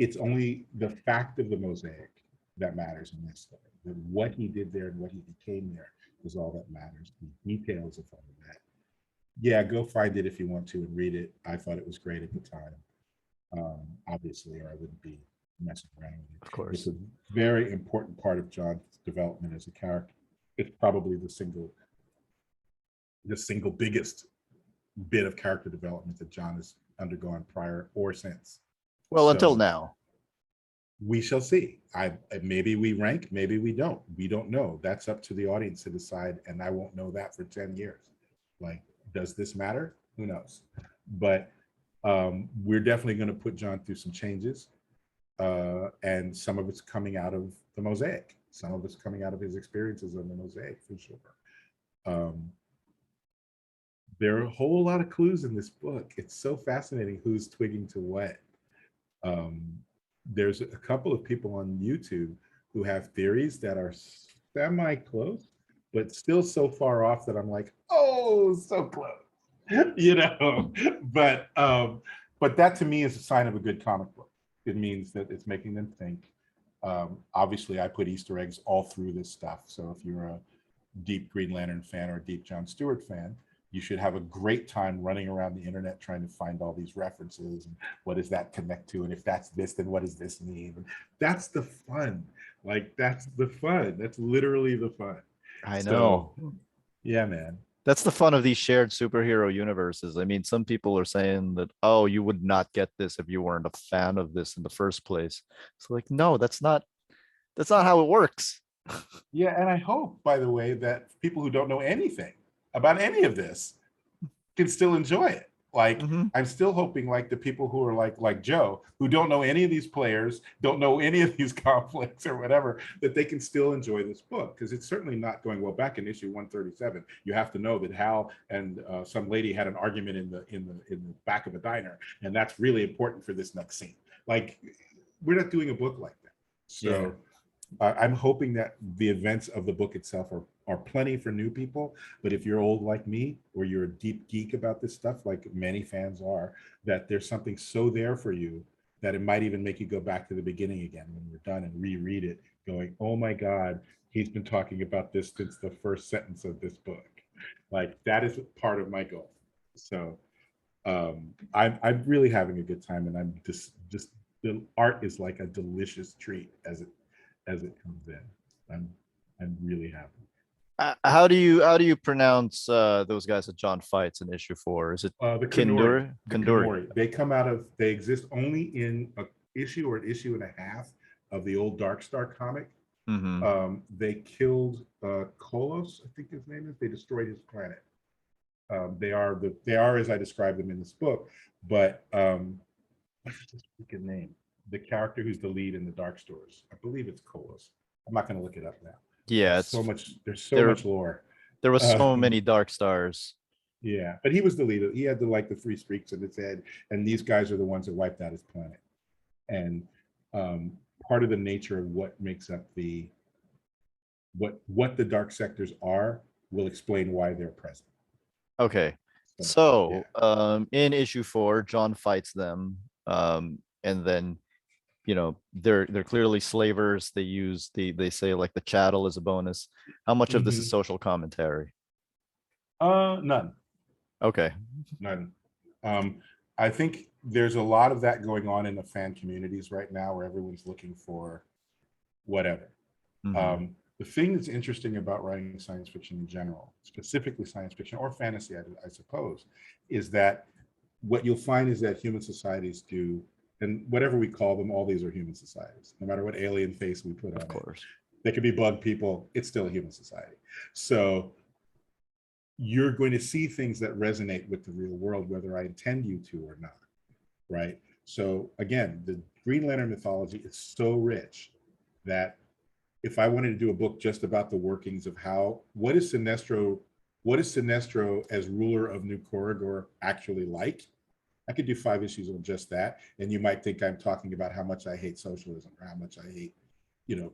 it's only the fact of the Mosaic that matters in this story. That what he did there and what he became there is all that matters. The details of all of that. Yeah, go find it if you want to and read it. I thought it was great at the time, obviously, or I wouldn't be messing around with it. Of course. It's a very important part of Jon's development as a character. It's probably the single biggest bit of character development that Jon has undergone prior or since. Well, So, until now. we shall see. Maybe we rank, maybe we don't. We don't know. That's up to the audience to decide, and I won't know that for 10 years. Like, does this matter? Who knows? But we're definitely going to put Jon through some changes, and some of it's coming out of the Mosaic. Some of it's coming out of his experiences on the Mosaic, for sure. There are a whole lot of clues in this book. It's so fascinating who's twigging to what. There's a couple of people on YouTube who have theories that are semi-close, but still so far off that I'm like, oh, so close, you know. But that to me is a sign of a good comic book. It means that it's making them think. Obviously, I put Easter eggs all through this stuff. So if you're a deep Green Lantern fan or a deep Jon Stewart fan, you should have a great time running around the internet trying to find all these references and what does that connect to, and if that's this, then what does this mean? And that's the fun. Like, that's the fun. That's literally the fun. I know. So, yeah, man. That's the fun of these shared superhero universes. I mean, some people are saying that, oh, you would not get this if you weren't a fan of this in the first place. It's like, no, that's not how it works. Yeah, and I hope, by the way, that people who don't know anything about any of this can still enjoy it. Like, I'm still hoping, like, the people who are like Joe, who don't know any of these players, don't know any of these conflicts or whatever, that they can still enjoy this book, because it's certainly not going well. Back in issue 137, you have to know that Hal and some lady had an argument in the back of a diner, and that's really important for this next scene. Like, we're not doing a book like that. So I'm hoping that the events of the book itself are plenty for new people, but if you're old like me, or you're a deep geek about this stuff, like many fans are, that there's something so there for you that it might even make you go back to the beginning again when we're done and reread it, going, oh my God, he's been talking about this since the first sentence of this book. Like, that is part of my goal. So I'm really having a good time, and I'm just the art is like a delicious treat as it comes in. I'm really happy. How do you pronounce those guys that Jon fights in issue 4? Is it The Kandori? Kandori. They exist only in an issue or an issue and a half of the old Dark Star comic. They killed Kolos, I think his name is. They destroyed his planet. They are as I described them in this book, but what's his freaking name? The character who's the lead in the Dark Stars. I believe it's Kolos. I'm not going to look it up now. Yeah, there's so much lore. There was so many Dark Stars. Yeah, but he was the leader. He had the 3 streaks in his head, and these guys are the ones that wiped out his planet. And part of the nature of what makes up what the dark sectors are will explain why they're present. Okay, so in issue 4, Jon fights them, and then, you know, they're clearly slavers. They say like the chattel is a bonus. How much of this is social commentary? None. Okay. None. I think there's a lot of that going on in the fan communities right now, where everyone's looking for whatever. The thing that's interesting about writing science fiction in general, specifically science fiction or fantasy, I suppose, is that what you'll find is that human societies do, and whatever we call them, all these are human societies, no matter what alien face we put on it. Of course. They could be bug people, it's still a human society. So you're going to see things that resonate with the real world, whether I intend you to or not, right? So again, the Green Lantern mythology is so rich that if I wanted to do a book just about the workings of what is Sinestro as ruler of New Corridor actually like, I could do 5 issues on just that, and you might think I'm talking about how much I hate socialism or how much I hate,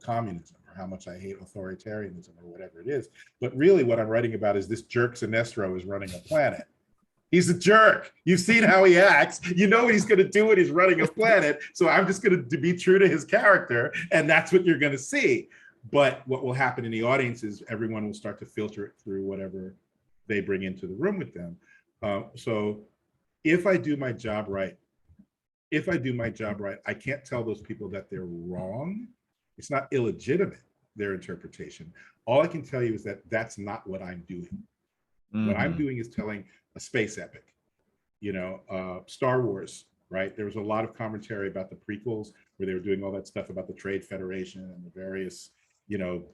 communism or how much I hate authoritarianism or whatever it is. But really what I'm writing about is this jerk Sinestro is running a planet. He's a jerk. You've seen how he acts. You know what he's going to do when he's running a planet. So I'm just going to be true to his character. And that's what you're going to see. But what will happen in the audience is everyone will start to filter it through whatever they bring into the room with them. So if I do my job right, I can't tell those people that they're wrong. It's not illegitimate, their interpretation. All I can tell you is that that's not what I'm doing. What I'm doing is telling a space epic, Star Wars, right? There was a lot of commentary about the prequels where they were doing all that stuff about the Trade Federation and the various,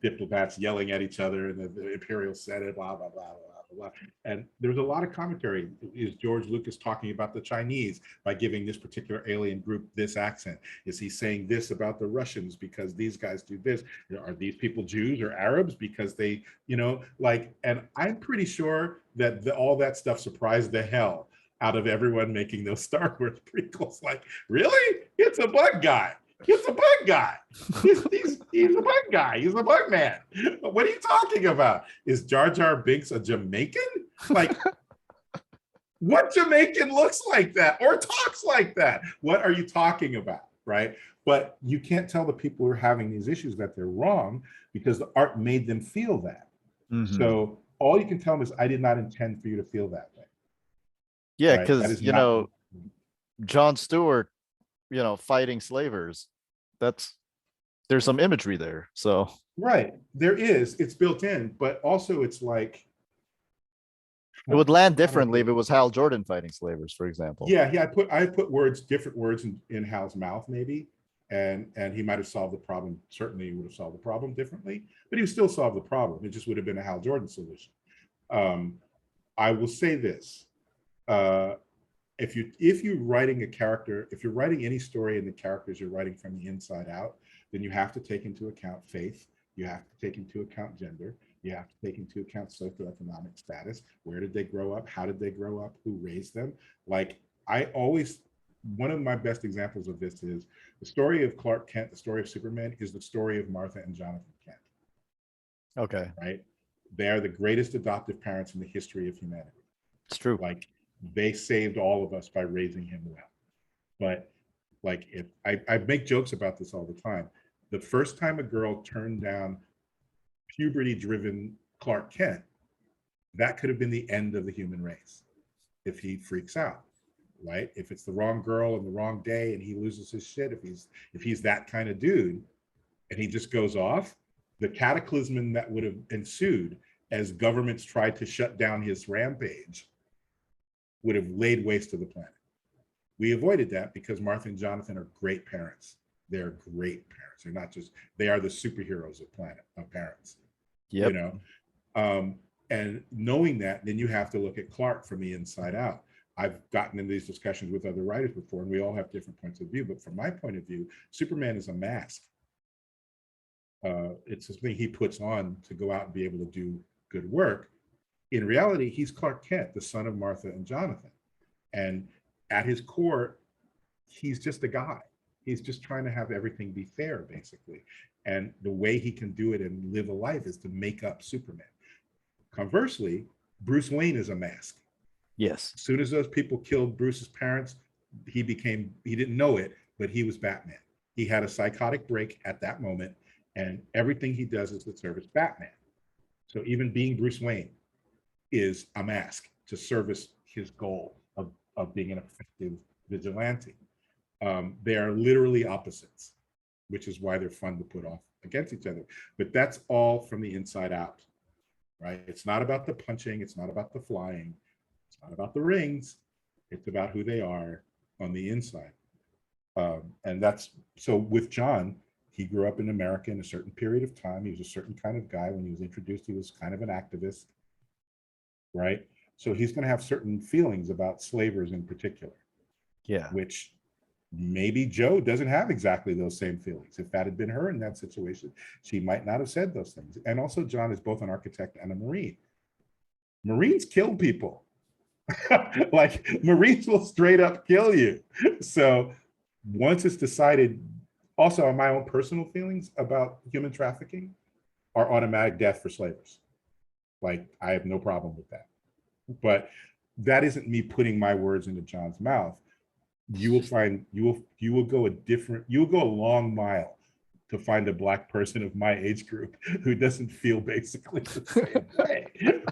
diplomats yelling at each other and the Imperial Senate, blah, blah, blah, blah, blah. And there was a lot of commentary. Is George Lucas talking about the Chinese by giving this particular alien group this accent? Is he saying this about the Russians because these guys do this? Are these people Jews or Arabs because they, and I'm pretty sure that all that stuff surprised the hell out of everyone making those Star Wars prequels. Like, really? It's a bug guy. He's a bug guy. He's a bug guy. He's a bug man. What are you talking about? Is Jar Jar Binks a Jamaican? Like, what Jamaican looks like that or talks like that? What are you talking about, right? But you can't tell the people who are having these issues that they're wrong because the art made them feel that. So all you can tell them is, I did not intend for you to feel that way. Yeah, because, Jon Stewart, fighting slavers, there's some imagery there. So right, there is, it's built in, but also it's like it would land differently if it was Hal Jordan fighting slavers, for example. Yeah, I put different words in Hal's mouth, maybe, and he might have solved the problem. Certainly, he would have solved the problem differently, but he would still solve the problem. It just would have been a Hal Jordan solution. I will say this: if you're writing a character, if you're writing any story and the characters you're writing from the inside out, then you have to take into account faith. You have to take into account gender. You have to take into account socioeconomic status. Where did they grow up? How did they grow up? Who raised them? Like, one of my best examples of this is the story of Clark Kent, the story of Superman, is the story of Martha and Jonathan Kent. Okay. Right? They are the greatest adoptive parents in the history of humanity. It's true. Like, they saved all of us by raising him well. But like, if I make jokes about this all the time, the first time a girl turned down puberty-driven Clark Kent, that could have been the end of the human race if he freaks out, right? If it's the wrong girl on the wrong day and he loses his shit, if he's that kind of dude and he just goes off, the cataclysm that would have ensued as governments tried to shut down his rampage would have laid waste to the planet. We avoided that because Martha and Jonathan are great parents. They're great parents. They're not just, they are the superheroes of parents. Yep. And knowing that, then you have to look at Clark from the inside out. I've gotten in these discussions with other writers before, and we all have different points of view. But from my point of view, Superman is a mask. It's something he puts on to go out and be able to do good work. In reality, he's Clark Kent, the son of Martha and Jonathan. And at his core, he's just a guy. He's just trying to have everything be fair, basically. And the way he can do it and live a life is to make up Superman. Conversely, Bruce Wayne is a mask. Yes. As soon as those people killed Bruce's parents, he didn't know it, but he was Batman. He had a psychotic break at that moment, and everything he does is to service Batman. So even being Bruce Wayne is a mask to service his goal of being an effective vigilante. They are literally opposites, which is why they're fun to put off against each other. But that's all from the inside out, right? It's not about the punching. It's not about the flying. It's not about the rings. It's about who they are on the inside. And that's, so with Jon, he grew up in America in a certain period of time. He was a certain kind of guy. When he was introduced, he was kind of an activist, right? So he's going to have certain feelings about slavers in particular. Yeah. Which maybe Jo doesn't have exactly those same feelings. If that had been her in that situation, she might not have said those things. And also, Jon is both an architect and a Marine. Marines kill people. Like, Marines will straight up kill you. So once it's decided Also, my own personal feelings about human trafficking are automatic death for slavers. Like, I have no problem with that. But that isn't me putting my words into Jon's mouth. You will find you will go a long mile to find a Black person of my age group who doesn't feel basically the same way,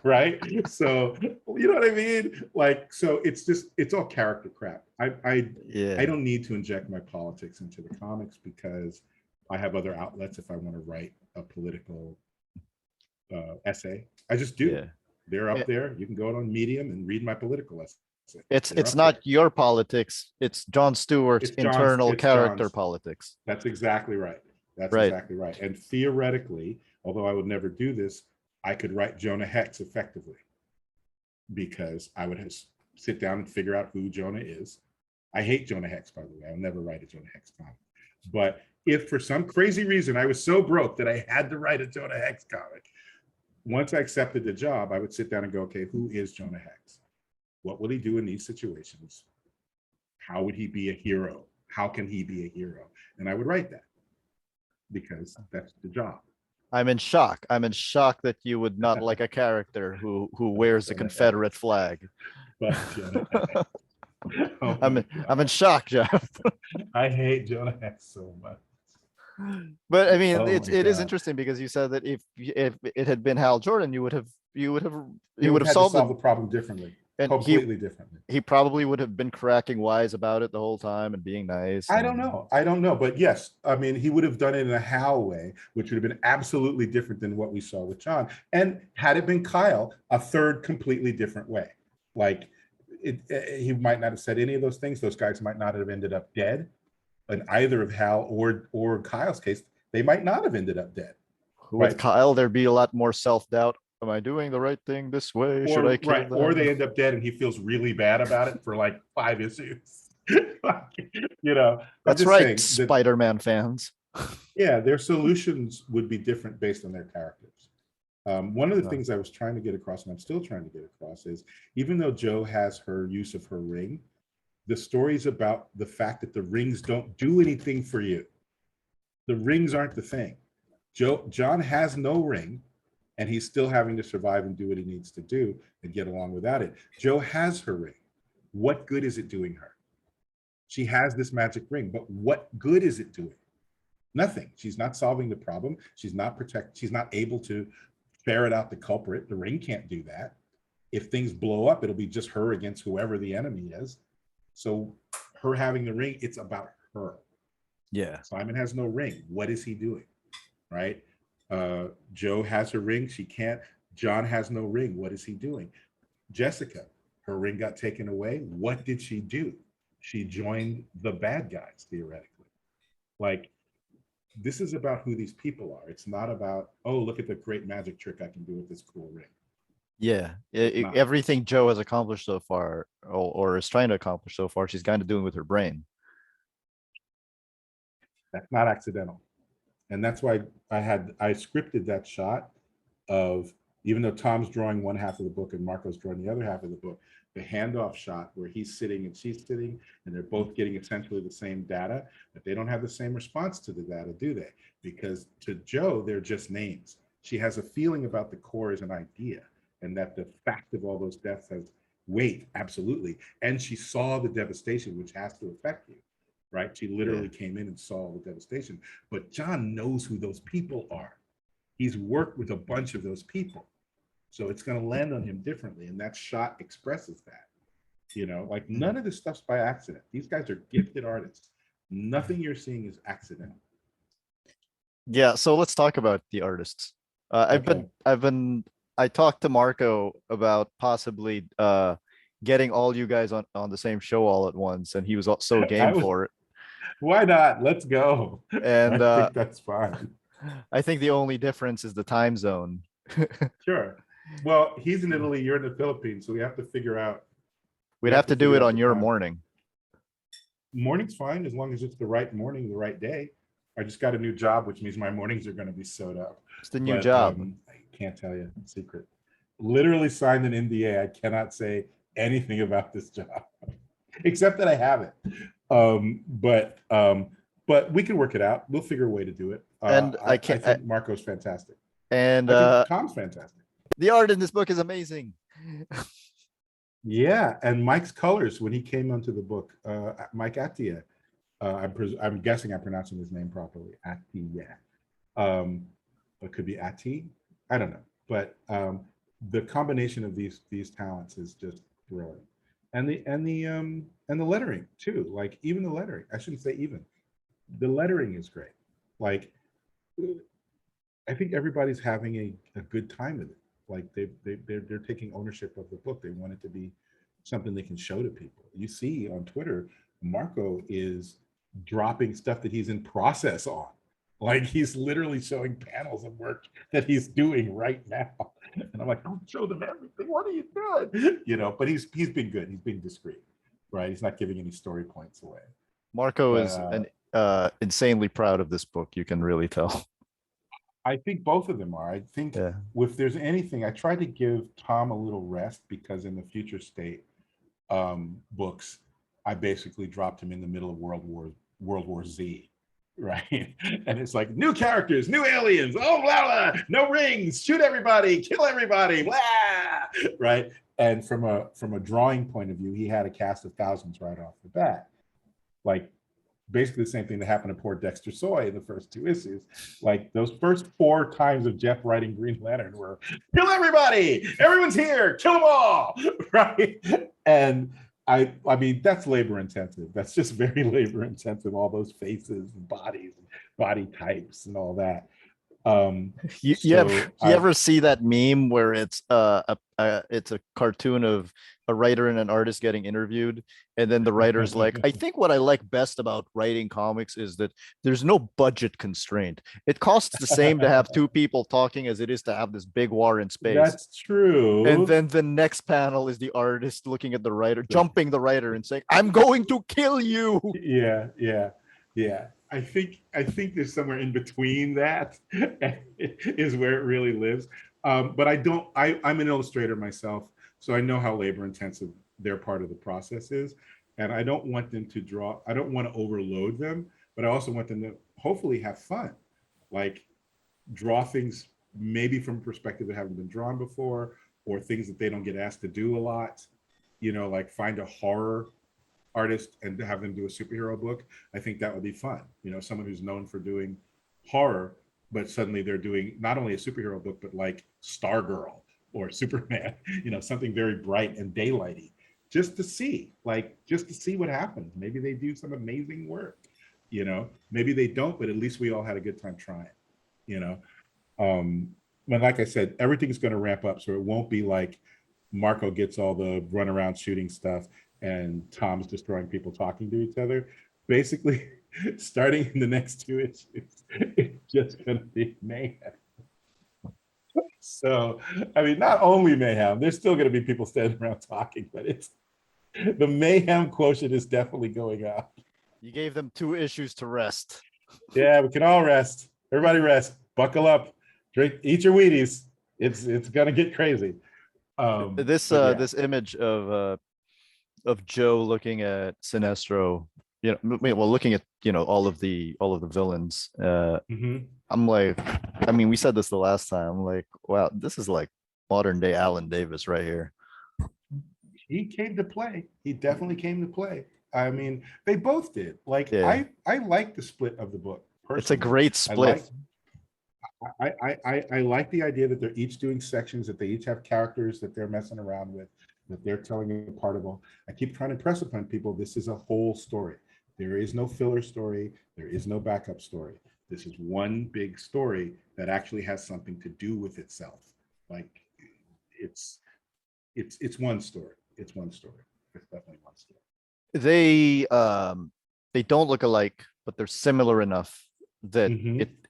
right? So you know what I mean? Like, so it's all character crap. I don't need to inject my politics into the comics because I have other outlets if I want to write a political essay. I just do. Yeah. They're up there. You can go on Medium and read my political essay. It's not your politics. It's Jon Stewart's internal character politics. That's exactly right. That's right. exactly right. And theoretically, although I would never do this, I could write Jonah Hex effectively because I would sit down and figure out who Jonah is. I hate Jonah Hex, by the way. I'll never write a Jonah Hex comic. But if for some crazy reason I was so broke that I had to write a Jonah Hex comic, once I accepted the job, I would sit down and go, okay, who is Jonah Hex? What will he do in these situations? How would he be a hero? How can he be a hero? And I would write that because that's the job. I'm in shock. I'm in shock that you would not like a character who wears a Confederate flag. But I'm in shock, Geoff. I hate Jonah Hex so much. But I mean, it is interesting because you said that if it had been Hal Jordan, you would have solved the problem differently. And completely differently. He probably would have been cracking wise about it the whole time and being nice. I don't know. But yes, I mean, he would have done it in a Hal way, which would have been absolutely different than what we saw with Jon. And had it been Kyle, a third completely different way. Like he might not have said any of those things. Those guys might not have ended up dead. In either of Hal or Kyle's case, they might not have ended up dead. With Kyle, there'd be a lot more self-doubt. Am I doing the right thing this way? Should I kill them? Or they end up dead and he feels really bad about it for like 5 issues. You know, that's right, Spider-Man fans. Yeah, their solutions would be different based on their characters. One of the things I was trying to get across, and I'm still trying to get across, is even though Jo has her use of her ring, the story's about the fact that the rings don't do anything for you. The rings aren't the thing. Jon has no ring, and he's still having to survive and do what he needs to do and get along without it. Jo has her ring. What good is it doing her? She has this magic ring, but what good is it doing? Nothing. She's not solving the problem. She's not able to ferret out the culprit. The ring can't do that. If things blow up, it'll be just her against whoever the enemy is. So her having the ring, it's about her. Yeah. Simon has no ring. What is he doing? Right? Jo has her ring. She can't. Jon has no ring. What is he doing? Jessica, her ring got taken away. What did she do? She joined the bad guys, theoretically. Like, this is about who these people are. It's not about, oh, look at the great magic trick I can do with this cool ring. Yeah, everything Jo has accomplished so far, or is trying to accomplish so far, she's kind of doing with her brain. That's not accidental. And that's why I scripted that shot of, even though Tom's drawing one half of the book and Marco's drawing the other half of the book, the handoff shot where he's sitting and she's sitting and they're both getting essentially the same data, but they don't have the same response to the data, do they? Because to Jo, they're just names. She has a feeling about the core as an idea, and that the fact of all those deaths has weight, absolutely. And she saw the devastation, which has to affect you, right? She literally came in and saw the devastation. But Jon knows who those people are. He's worked with a bunch of those people. So it's going to land on him differently. And that shot expresses that. You know, like, none of this stuff's by accident. These guys are gifted artists. Nothing you're seeing is accidental. Yeah, so let's talk about the artists. I talked to Marco about possibly getting all you guys on the same show all at once, and he was so game for it. Why not? Let's go. And I think that's fine. I think the only difference is the time zone. Sure. Well, he's in Italy, you're in the Philippines, so we have to figure out. We'd have to do it on your morning. Morning's fine, as long as it's the right morning, the right day. I just got a new job, which means my mornings are going to be sewed up. It's the new job. I can't tell you. Secret. Literally signed an NDA. I cannot say anything about this job, except that I have it. but we can work it out. We'll figure a way to do it. And I I can't. think Marco's fantastic. And I think Tom's fantastic. the art in this book is amazing. Yeah, and Mike's colors when he came onto the book, Mike Attia. I'm guessing I'm pronouncing his name properly. Attia. It could be Atti. I don't know, but the combination of these talents is just brilliant, and the lettering too. Like even the lettering, I shouldn't say even. The lettering is great. Like I think everybody's having a good time with it. Like they're taking ownership of the book. They want it to be something they can show to people. You see on Twitter, Marco is dropping stuff that he's in process on. Like he's literally showing panels of work that he's doing right now. And I'm like, don't show them everything. What are you doing? You know, but he's been good. He's being discreet, right? He's not giving any story points away. Marco is insanely proud of this book. You can really tell. I think both of them are. I think if there's anything, I tried to give Tom a little rest because in the Future State books, I basically dropped him in the middle of World War Z, right? And it's like new characters, new aliens, oh blah blah, no rings, shoot everybody, kill everybody, blah, right? And from a drawing point of view, he had a cast of thousands right off the bat, like basically the same thing that happened to poor Dexter Soy in the first two issues. Like those first 4 times of Geoff writing Green Lantern were kill everybody, everyone's here, kill them all, right? And I mean that's labor intensive. That's just very labor intensive. All those faces and bodies, and body types, and all that. You ever see that meme where it's it's a cartoon of a writer and an artist getting interviewed, and then the writer's like, I think what I like best about writing comics is that there's no budget constraint. It costs the same to have 2 people talking as it is to have this big war in space. That's true. And then the next panel is the artist looking at the writer, jumping the writer and saying, I'm going to kill you. Yeah. I think there's somewhere in between that is where it really lives. But I'm an illustrator myself, so I know how labor intensive their part of the process is. And I don't want them to draw, I don't want to overload them, but I also want them to hopefully have fun. Like draw things maybe from a perspective that haven't been drawn before, or things that they don't get asked to do a lot. You know, like find a horror artist and have them do a superhero book. I think that would be fun. You know, someone who's known for doing horror, but suddenly they're doing not only a superhero book, but like Stargirl or Superman, you know, something very bright and daylighty, just to see what happens. Maybe they do some amazing work, you know, maybe they don't, but at least we all had a good time trying, you know. But like I said, everything's going to ramp up. So it won't be like Marco gets all the run around shooting stuff and Tom's destroying people talking to each other. Basically, starting in the next 2 issues, it's just going to be mayhem. So, I mean, not only mayhem, there's still going to be people standing around talking, but it's the mayhem quotient is definitely going up. You gave them 2 issues to rest. Yeah, we can all rest. Everybody rest. Buckle up. Drink. Eat your Wheaties. It's going to get crazy. This image of Joe looking at Sinestro, you know, well, looking at, you know, all of the villains. I'm like, I mean, we said this the last time. I'm like, wow, this is like modern day Alan Davis right here. He came to play. He definitely came to play. I mean, they both did. Like, I like the split of the book. Personally. It's a great split. I like the idea that they're each doing sections, that they each have characters that they're messing around with, that they're telling a part of all. I keep trying to impress upon people, this is a whole story. There is no filler story. There is no backup story. This is one big story that actually has something to do with itself. Like it's one story. It's one story. It's definitely one story. They don't look alike, but they're similar enough that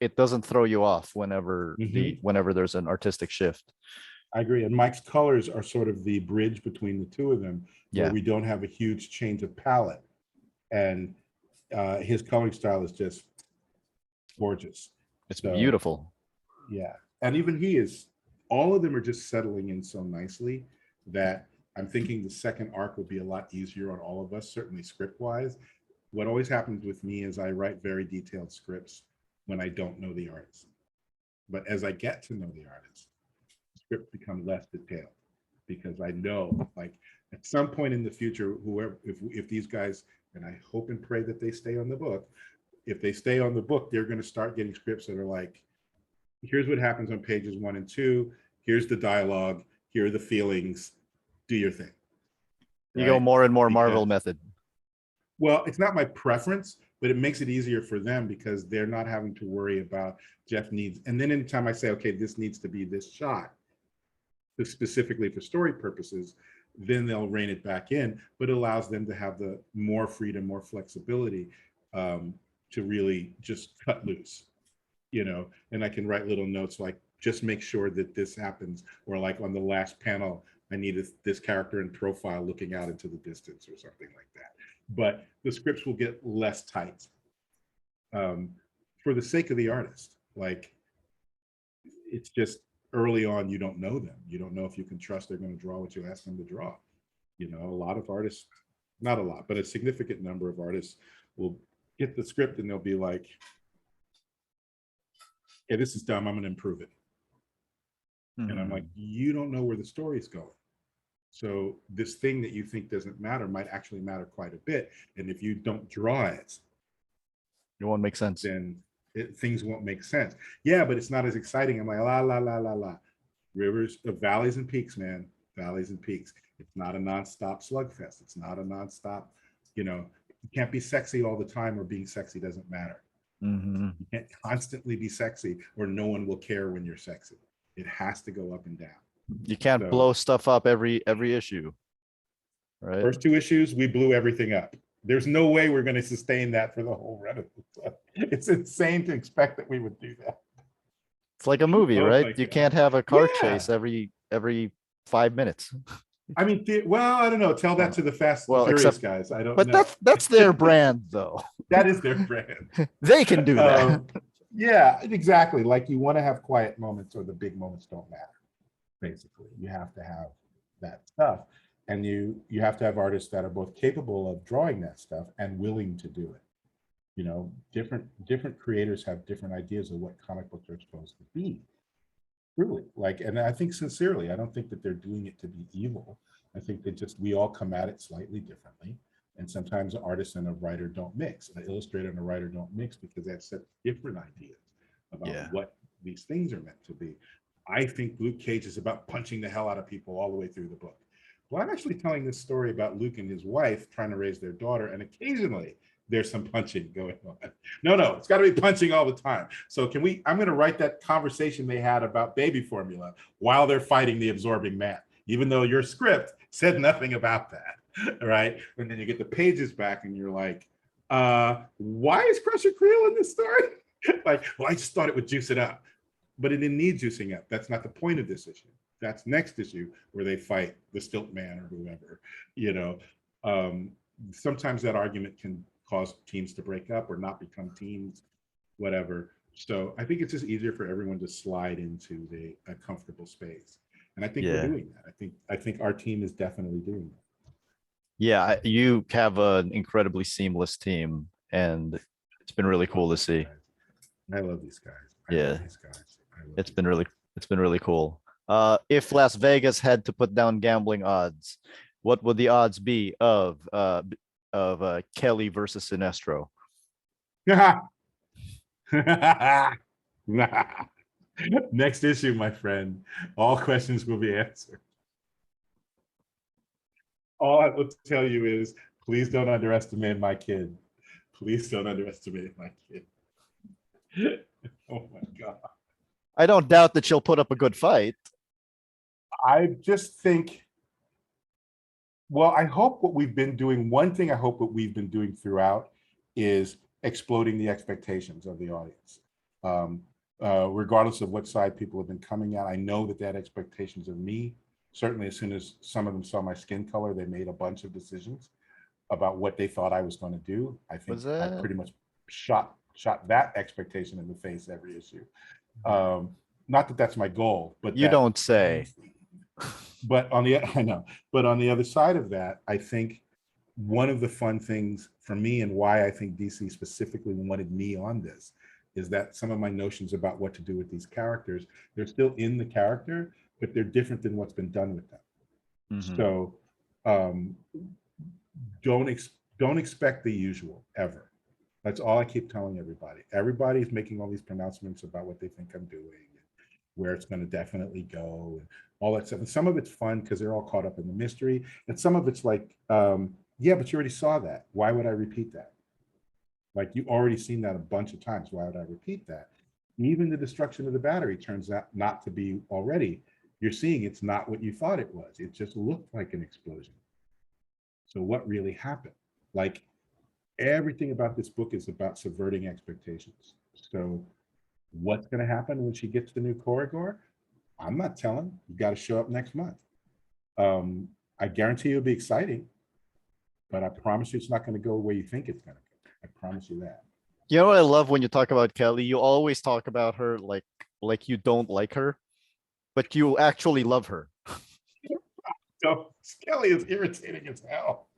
it doesn't throw you off whenever whenever there's an artistic shift. I agree. And Mike's colors are sort of the bridge between the 2 of them, where we don't have a huge change of palette. And his coloring style is just gorgeous. It's beautiful. Yeah. And even all of them are just settling in so nicely that I'm thinking the second arc will be a lot easier on all of us, certainly script wise. what always happens with me is I write very detailed scripts when I don't know the artist. But as I get to know the artist, scripts become less detailed because I know, like, at some point in the future, whoever, if these guys, and I hope and pray that they stay on the book, if they stay on the book, they're going to start getting scripts that are like, here's what happens on pages 1 and 2. Here's the dialogue. Here are the feelings. Do your thing. You go more and more Marvel Because, method. well, it's not my preference, but it makes it easier for them because they're not having to worry about Geoff needs. And then anytime I say, okay, this needs to be this shot, specifically for story purposes, then they'll rein it back in, but it allows them to have the more freedom, more flexibility to really just cut loose, you know, and I can write little notes like, just make sure that this happens, or like on the last panel, I need this character in profile looking out into the distance or something like that. But the scripts will get less tight for the sake of the artist. Like, it's just early on, you don't know them. You don't know if you can trust they're going to draw what you ask them to draw. You know, a lot of artists, not a lot, but a significant number of artists will get the script and they'll be like, yeah, this is dumb, I'm going to improve it. And I'm like, you don't know where the story's going. So this thing that you think doesn't matter might actually matter quite a bit. And if you don't draw it, it won't make sense. Then things won't make sense. Yeah, but it's not as exciting. I'm like, la, la, la, la, la. Rivers of valleys and peaks, man. Valleys and peaks. It's not a nonstop slugfest. It's not a nonstop, you know, you can't be sexy all the time, or being sexy doesn't matter. You can't constantly be sexy or no one will care when you're sexy. It has to go up and down. You can't blow stuff up every issue, right? First 2 issues, we blew everything up. There's no way we're going to sustain that for the whole run of the stuff. It's insane to expect that we would do that. It's like a movie, right? You can't have a car chase every 5 minutes. I mean, well, I don't know. Tell that to the Fast and Furious guys. I don't know. But that's their brand, though. That is their brand. They can do that. Yeah, exactly. Like, you want to have quiet moments, or the big moments don't matter. Basically, you have to have that stuff, and you have to have artists that are both capable of drawing that stuff and willing to do it. You know, different creators have different ideas of what comic books are supposed to be. Really, like, and I think sincerely, I don't think that they're doing it to be evil. I think that just we all come at it slightly differently. And sometimes an artist and a writer don't mix. An illustrator and a writer don't mix because they have such different ideas about what these things are meant to be. I think Luke Cage is about punching the hell out of people all the way through the book. Well, I'm actually telling this story about Luke and his wife trying to raise their daughter, and occasionally there's some punching going on. No, it's got to be punching all the time. So I'm going to write that conversation they had about baby formula while they're fighting the absorbing man, even though your script said nothing about that. Right, and then you get the pages back and you're like, why is Crusher Creel in this story? Like, well, I just thought it would juice it up, but it didn't need juicing up. That's not the point of this issue. That's next issue where they fight the Stilt Man or whoever. You know, sometimes that argument can cause teams to break up or not become teams, whatever. So I think it's just easier for everyone to slide into a comfortable space, and I think we're doing that. I think our team is definitely doing that. Yeah, you have an incredibly seamless team, and it's been really cool to see. I love these guys. It's been really cool. If Las Vegas had to put down gambling odds, what would the odds be of Kelly versus Sinestro? Next issue, my friend. All questions will be answered. All I will tell you is, please don't underestimate my kid. Please don't underestimate my kid. Oh my God. I don't doubt that she'll put up a good fight. I just think, well, I hope what we've been doing, one thing I hope what we've been doing throughout is exploding the expectations of the audience. Regardless of what side people have been coming at, I know that they had expectations of me. Certainly, as soon as some of them saw my skin color, they made a bunch of decisions about what they thought I was going to do. I think I pretty much shot that expectation in the face every issue. Not that that's my goal, but you don't say. But on the I know, but on the other side of that, I think one of the fun things for me and why I think DC specifically wanted me on this is that some of my notions about what to do with these characters, they're still in the character, but they're different than what's been done with them. Mhm. So um, don't expect the usual ever. That's all I keep telling everybody. Everybody's making all these pronouncements about what they think I'm doing, where it's going to definitely go, and all that stuff. And some of it's fun because they're all caught up in the mystery, and some of it's like, yeah, but you already saw that. Why would I repeat that? Like, you already seen that a bunch of times. Why would I repeat that? Even the destruction of the battery turns out not to be already. You're seeing it's not what you thought it was. It just looked like an explosion. So what really happened? Like, everything about this book is about subverting expectations. So what's going to happen when she gets the new corridor? I'm not telling. You got to show up next month. I guarantee it'll be exciting, but I promise you it's not going to go where you think it's going to go. I promise you that. You know what I love when you talk about Kelly? You always talk about her like you don't like her, but you actually love her. So Skelly is irritating as hell,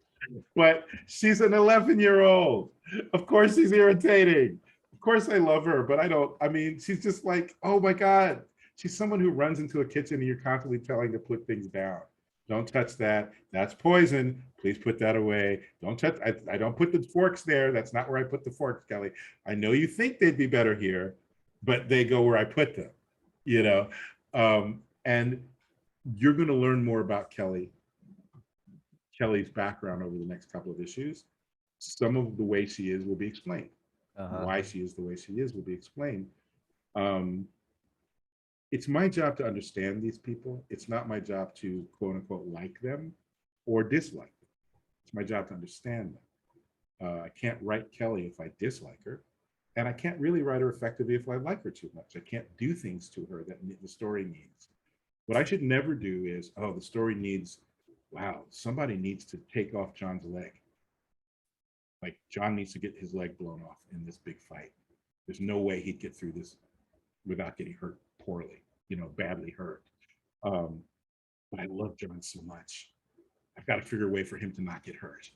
but she's an 11-year-old. Of course she's irritating. Of course I love her, but I mean, she's just like, oh my God. She's someone who runs into a kitchen and you're constantly telling to put things down. Don't touch that. That's poison. Please put that away. Don't touch. I don't put the forks there. That's not where I put the forks, Kelly. I know you think they'd be better here, but they go where I put them, you know? And you're going to learn more about Kelly's background over the next couple of issues. Some of the way she is will be explained. Why she is the way she is will be explained. It's my job to understand these people. It's not my job to quote unquote like them or dislike them. It's my job to understand them. I can't write Kelly if I dislike her, and I can't really write her effectively if I like her too much. I can't do things to her that the story needs. What I should never do is, oh, the story needs, wow, somebody needs to take off Jon's leg. Like, Jon needs to get his leg blown off in this big fight. There's no way he'd get through this without getting hurt poorly, badly hurt. But I love Jon so much. I've got to figure a way for him to not get hurt.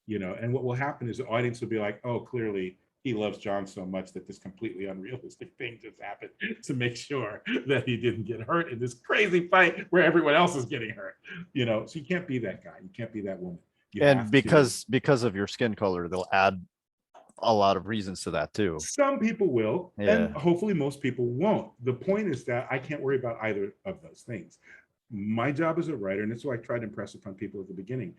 And what will happen is the audience will be like, oh, clearly he loves Jon so much that this completely unrealistic thing just happened to make sure that he didn't get hurt in this crazy fight where everyone else is getting hurt. So you can't be that guy. You can't be that woman. And because of your skin color, they'll add a lot of reasons to that too. Some people will, Yeah. and hopefully most people won't. The point is that I can't worry about either of those things. My job as a writer, and that's what I try to impress upon people at the beginning.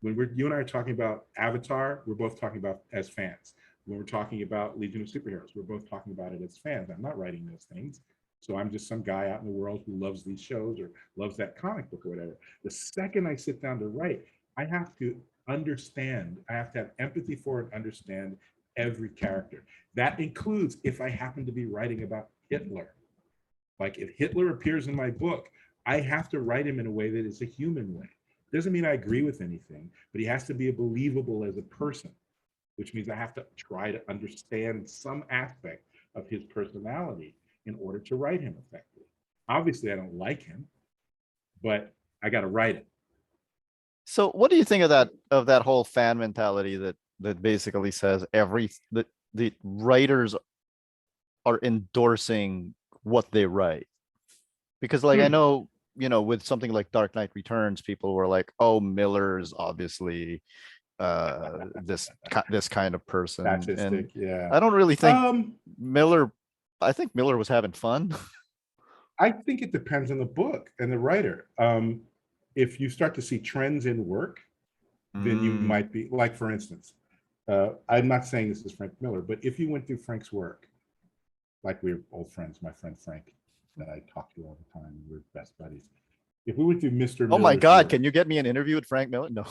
When you and I are talking about Avatar, we're both talking about as fans. When we're talking about Legion of Superheroes, we're both talking about it as fans. I'm not writing those things. So I'm just some guy out in the world who loves these shows or loves that comic book or whatever. The second I sit down to write, I have to understand, I have to have empathy for and understand every character. That includes if I happen to be writing about Hitler. Like, if Hitler appears in my book, I have to write him in a way that is a human way. Doesn't mean I agree with anything, but he has to be believable as a person, which means I have to try to understand some aspect of his personality in order to write him effectively. Obviously, I don't like him, but I got to write him. So what do you think of that whole fan mentality that basically says the writers are endorsing what they write? Because I know, with something like Dark Knight Returns, people were like, oh, Miller's obviously this kind of person. And yeah. I don't really think I think Miller was having fun. I think it depends on the book and the writer. If you start to see trends in work, then you might be, like, for instance, I'm not saying this is Frank Miller, but if you went through Frank's work, like, we're old friends, my friend Frank that I talk to all the time, we're best buddies. If we went through Mr. Oh my Miller's God, work, can you get me an interview with Frank Miller? No.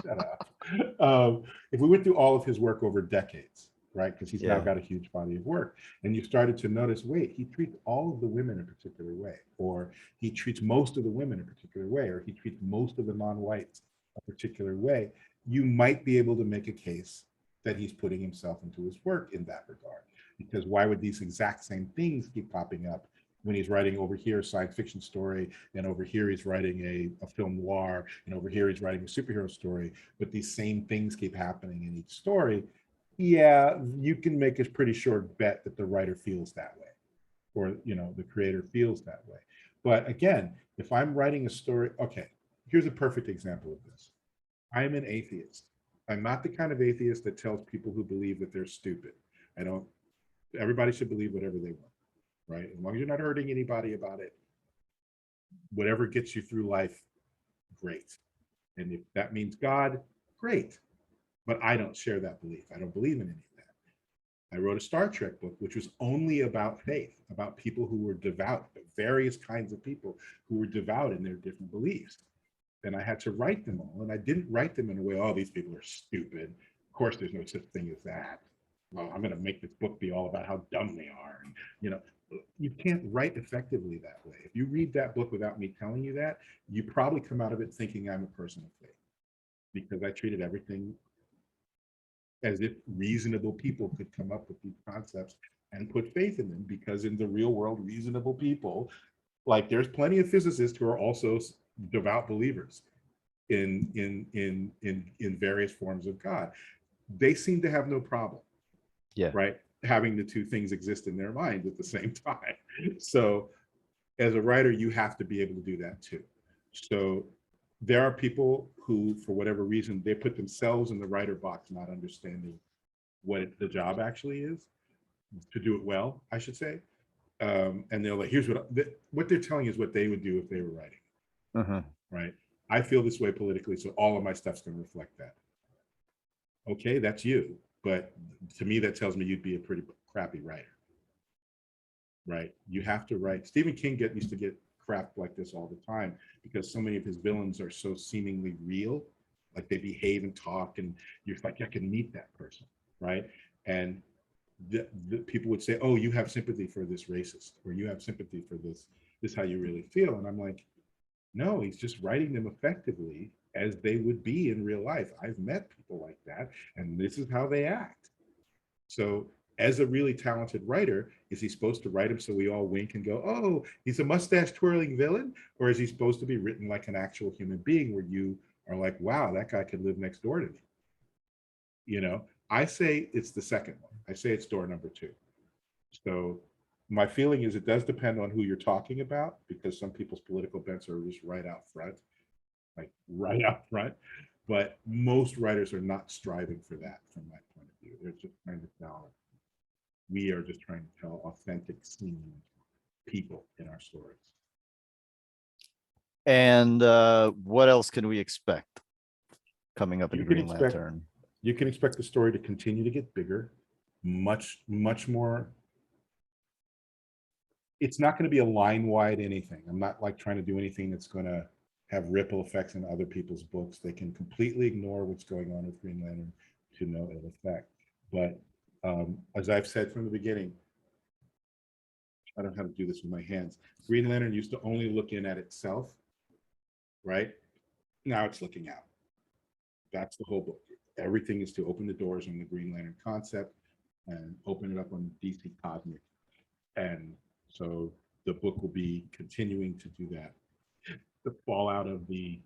Shut up. If we went through all of his work over decades, right? Because he's now got a huge body of work. And you started to notice, wait, he treats all of the women in a particular way, or he treats most of the women in a particular way, or he treats most of the non-whites a particular way. You might be able to make a case that he's putting himself into his work in that regard. Because why would these exact same things keep popping up when he's writing over here a science fiction story, and over here he's writing a film noir, and over here he's writing a superhero story, but these same things keep happening in each story, yeah, you can make a pretty sure bet that the writer feels that way, or the creator feels that way. But again, if I'm writing a story, okay, here's a perfect example of this. I'm an atheist. I'm not the kind of atheist that tells people who believe that they're stupid. I don't, everybody should believe whatever they want, right? As long as you're not hurting anybody about it, whatever gets you through life, great. And if that means God, great. But I don't share that belief. I don't believe in any of that. I wrote a Star Trek book, which was only about faith, about people who were devout, various kinds of people who were devout in their different beliefs. And I had to write them all. And I didn't write them in a way, oh, these people are stupid. Of course, there's no such thing as that. Well, I'm going to make this book be all about how dumb they are. And, you can't write effectively that way. If you read that book without me telling you that, you probably come out of it thinking I'm a person of faith, because I treated everything as if reasonable people could come up with these concepts and put faith in them, because in the real world, reasonable people, like there's plenty of physicists who are also devout believers in various forms of God. They seem to have no problem, right, having the two things exist in their mind at the same time. So as a writer, you have to be able to do that too. So there are people who, for whatever reason, they put themselves in the writer box, not understanding what the job actually is, to do it well, I should say. And they're like, here's what they're telling you is what they would do if they were writing, right? I feel this way politically, so all of my stuff's going to reflect that. Okay, that's you. But to me, that tells me you'd be a pretty crappy writer, right? You have to write. Stephen King used to get crap like this all the time, because so many of his villains are so seemingly real, like they behave and talk, and you're like, I can meet that person, right? And the people would say, oh, you have sympathy for this racist, or you have sympathy for this is how you really feel. And I'm like, no, he's just writing them effectively as they would be in real life. I've met people like that, and this is how they act. So as a really talented writer, is he supposed to write him so we all wink and go, oh, he's a mustache twirling villain? Or is he supposed to be written like an actual human being, where you are like, wow, that guy could live next door to me? I say it's the second one. I say it's door number 2. So my feeling is it does depend on who you're talking about, because some people's political bents are just right out front, like right out front. But most writers are not striving for that from my point of view. They're just trying to tell, we are just trying to tell authentic, seen people in our stories. And what else can we expect coming up in Green Lantern? You can expect the story to continue to get bigger, much more. It's not going to be a line-wide anything. I'm not like trying to do anything that's going to have ripple effects in other people's books. They can completely ignore what's going on with Green Lantern to no ill effect. But as I've said from the beginning, I don't know how to do this with my hands. Green Lantern used to only look in at itself, right? Now it's looking out. That's the whole book. Everything is to open the doors on the Green Lantern concept and open it up on DC Cosmic. And so the book will be continuing to do that. The fallout of the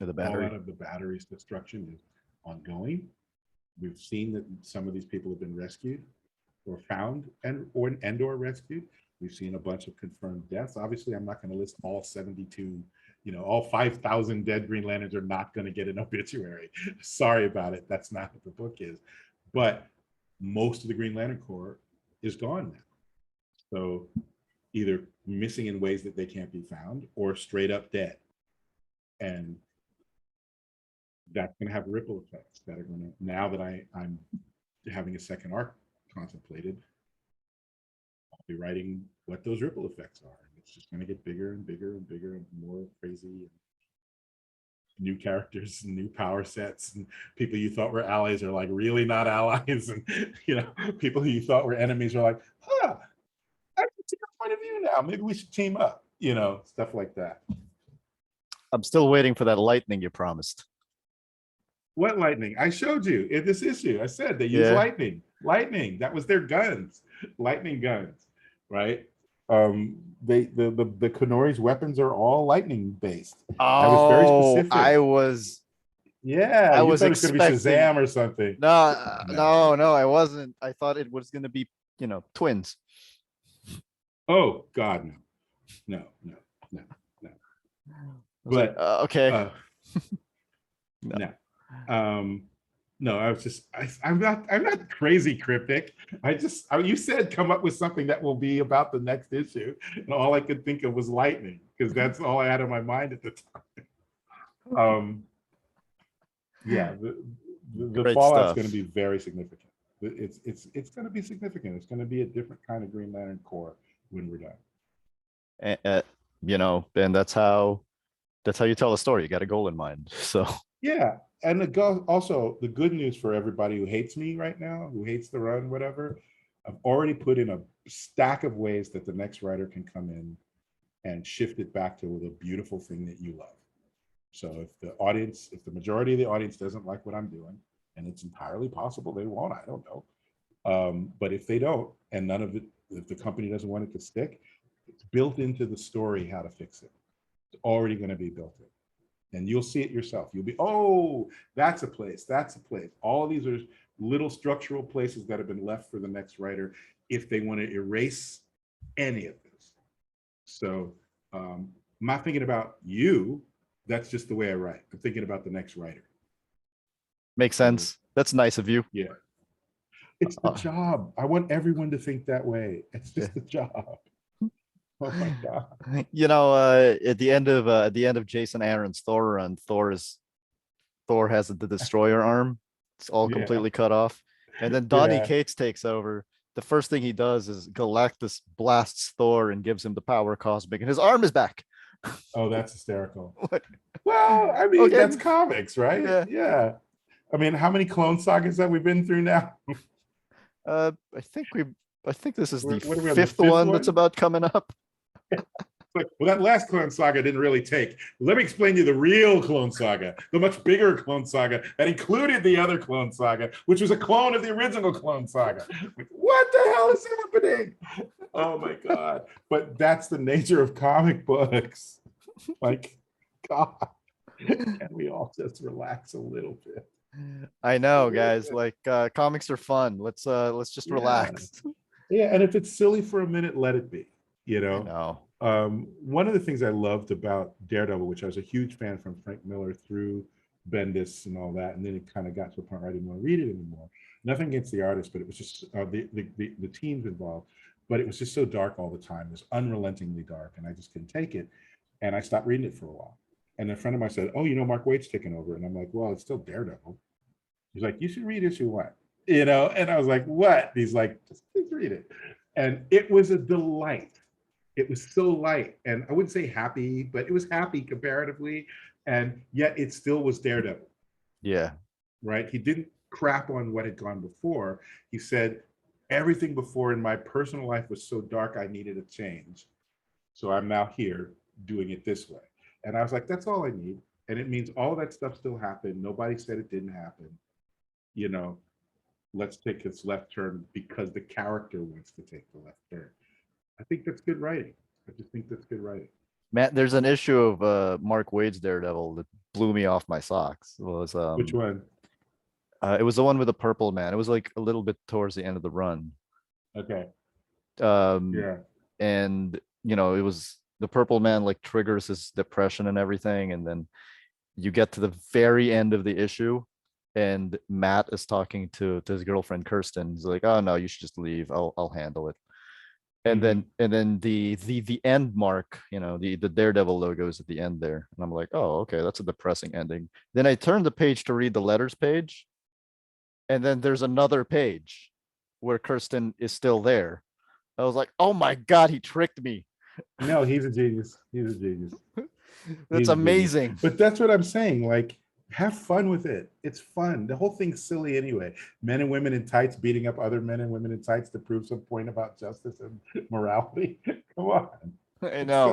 battery's destruction is ongoing. We've seen that some of these people have been rescued or found or rescued. We've seen a bunch of confirmed deaths. Obviously, I'm not going to list all 72, all 5,000 dead Green Lanterns are not going to get an obituary. Sorry about it. That's not what the book is. But most of the Green Lantern Corps is gone now. So either missing in ways that they can't be found, or straight up dead. And that's going to have ripple effects that are going to, now that I'm having a second arc contemplated, I'll be writing what those ripple effects are. And it's just going to get bigger and bigger and bigger and more crazy. And new characters and new power sets, and people you thought were allies are like really not allies. And, people who you thought were enemies are like, I can see your point of view now. Maybe we should team up, stuff like that. I'm still waiting for that lightning you promised. What lightning? I showed you in this issue. I said they use lightning. Lightning. That was their guns. Lightning guns. right? The Kenori's weapons are all lightning based. I was very Oh, specific. Yeah, I you was thought it was going to be expecting. Shazam or something. No, No. no, I wasn't. I thought it was gonna be, twins. Oh God, no, no, no, no, no. I was like, But okay. uh, No. no. Um, no, I was just I'm not crazy cryptic. You said come up with something that will be about the next issue, and all I could think of was lightning because that's all I had in my mind at the time. Yeah, the Great fallout's going to stuff. be very significant. It's going to be significant. It's going to be a different kind of Green Lantern Corps when we're done. And that's how you tell a story. You got a goal in mind. So Yeah, and also the good news for everybody who hates me right now, who hates the run, whatever. I've already put in a stack of ways that the next writer can come in and shift it back to the beautiful thing that you love. So if the majority of the audience doesn't like what I'm doing, and it's entirely possible they won't, I don't know. But if they don't, and none of it, if the company doesn't want it to stick, it's built into the story how to fix it. It's already going to be built in. And you'll see it yourself. You'll be, oh, that's a place. That's a place. All of these are little structural places that have been left for the next writer if they want to erase any of this. So I'm not thinking about you. That's just the way I write. I'm thinking about the next writer. makes sense. That's nice of you. Yeah. It's the job. I want everyone to think that way. It's just the job. Oh my God. At the end of Jason Aaron's Thor run, Thor has the destroyer arm. It's all Yeah. completely cut off. And then Donny Yeah. Cates takes over. The first thing he does is Galactus blasts Thor and gives him the power cosmic, and his arm is back. Oh, that's hysterical. What? Well, I mean, Okay. that's comics, right? Yeah. Yeah. I mean, how many clone sagas have we been through now? I think this is the What are we on, the fifth one that's one? about coming up. Like, well, that last clone saga didn't really take. Let me explain to you the real clone saga, the much bigger clone saga that included the other clone saga, which was a clone of the original clone saga. Like, what the hell is happening? Oh my God. But that's the nature of comic books. Like, God, can we all just relax a little bit? I know, guys. Like comics are fun. Let's just Yeah. relax. Yeah, and if it's silly for a minute, let it be. I know. One of the things I loved about Daredevil, which I was a huge fan from Frank Miller through Bendis and all that, and then it kind of got to a point where I didn't want to read it anymore. Nothing against the artist, but it was just the teams involved. But it was just so dark all the time. It was unrelentingly dark, and I just couldn't take it. And I stopped reading it for a while. And a friend of mine said, "Oh, Mark Waid's taking over," and I'm like, "Well, it's still Daredevil." He's like, "You should read issue 1." And I was like, "What?" He's like, just read it. And it was a delight. It was so light, and I wouldn't say happy, but it was happy comparatively, and yet it still was Daredevil. Yeah. Right? He didn't crap on what had gone before. He said, everything before in my personal life was so dark, I needed a change. So I'm now here doing it this way. And I was like, that's all I need. And it means all that stuff still happened. Nobody said it didn't happen. Let's take this left turn because the character wants to take the left turn. I think that's good writing. I just think that's good writing. Matt, there's an issue of Mark Waid's Daredevil that blew me off my socks. Which one? It was the one with the purple man. It was like a little bit towards the end of the run. Okay. Yeah. Yeah. And it was the purple man like triggers his depression and everything, and then you get to the very end of the issue, and Matt is talking to his girlfriend Kirsten. He's like, "Oh no, you should just leave. I'll handle it." And then the end mark, the Daredevil logo is at the end there, and I'm like, "Oh, okay, that's a depressing ending." Then I turn the page to read the letters page, and then there's another page where Kirsten is still there. I was like, "Oh my God, he tricked me." No, he's a genius. He's a genius. That's amazing. But that's what I'm saying. Like, have fun with it. It's fun. The whole thing's silly anyway. Men and women in tights beating up other men and women in tights to prove some point about justice and morality. Come on. I know.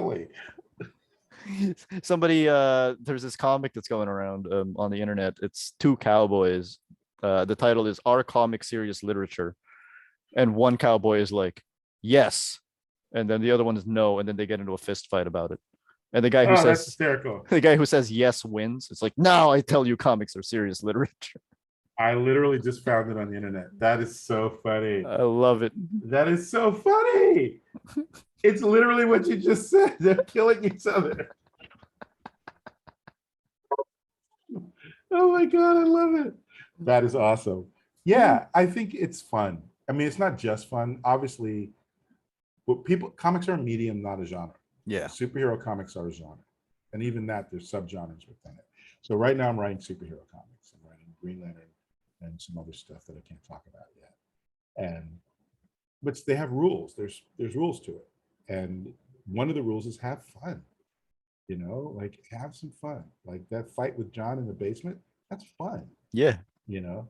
Silly. Somebody, there's this comic that's going around on the internet. It's two cowboys. The title is "Our Comic Serious Literature," and one cowboy is like, "Yes, and then the other one is no, and then they get into a fist fight about it. And the guy who Oh, that's says hysterical. the guy who says yes wins. It's like, no, I tell you, comics are serious literature. I literally just found it on the internet. That is so funny. I love it. That is so funny. It's literally what you just said. They're killing each other. Oh my God, I love it. That is awesome. Yeah, I think it's fun. I mean, it's not just fun. Obviously, comics are a medium, not a genre. Yeah. Superhero comics are a genre. And even that, there's subgenres within it. So right now I'm writing superhero comics. I'm writing Green Lantern and some other stuff that I can't talk about yet. But they have rules. There's rules to it. And one of the rules is have fun. You know, like have some fun. Like that fight with Jon in the basement, that's fun. Yeah. You know,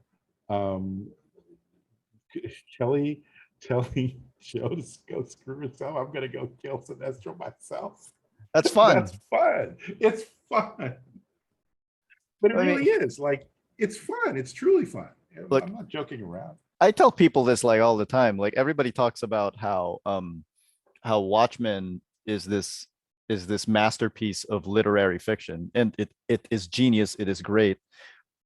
Kelly telling Joe to go screw himself. I'm gonna go kill Sinestro myself. That's fun. That's fun. It's fun. But it really is. Like, it's fun. It's truly fun. Look, I'm not joking around. I tell people this like all the time. Like everybody talks about how Watchmen is this masterpiece of literary fiction, and it is genius. It is great.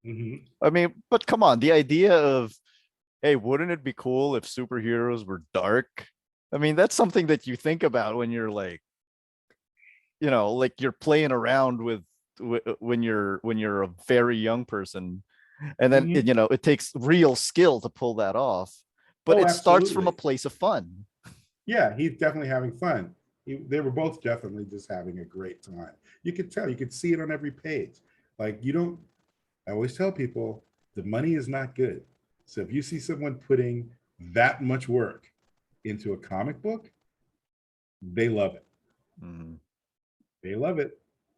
Mm-hmm. I mean, but come on, the idea of, hey, wouldn't it be cool if superheroes were dark? I mean, that's something that you think about when you're like, you know, like you're playing around with when you're a very young person, and then Mm-hmm. you know, it takes real skill to pull that off, but it starts from a Absolutely. place of fun. Yeah, he's definitely having fun. They were both definitely just having a great time. You could tell, you could see it on every page. Like, you don't, I always tell people the money is not good. So if you see someone putting that much work into a comic book, they love it. Mm-hmm. They love it.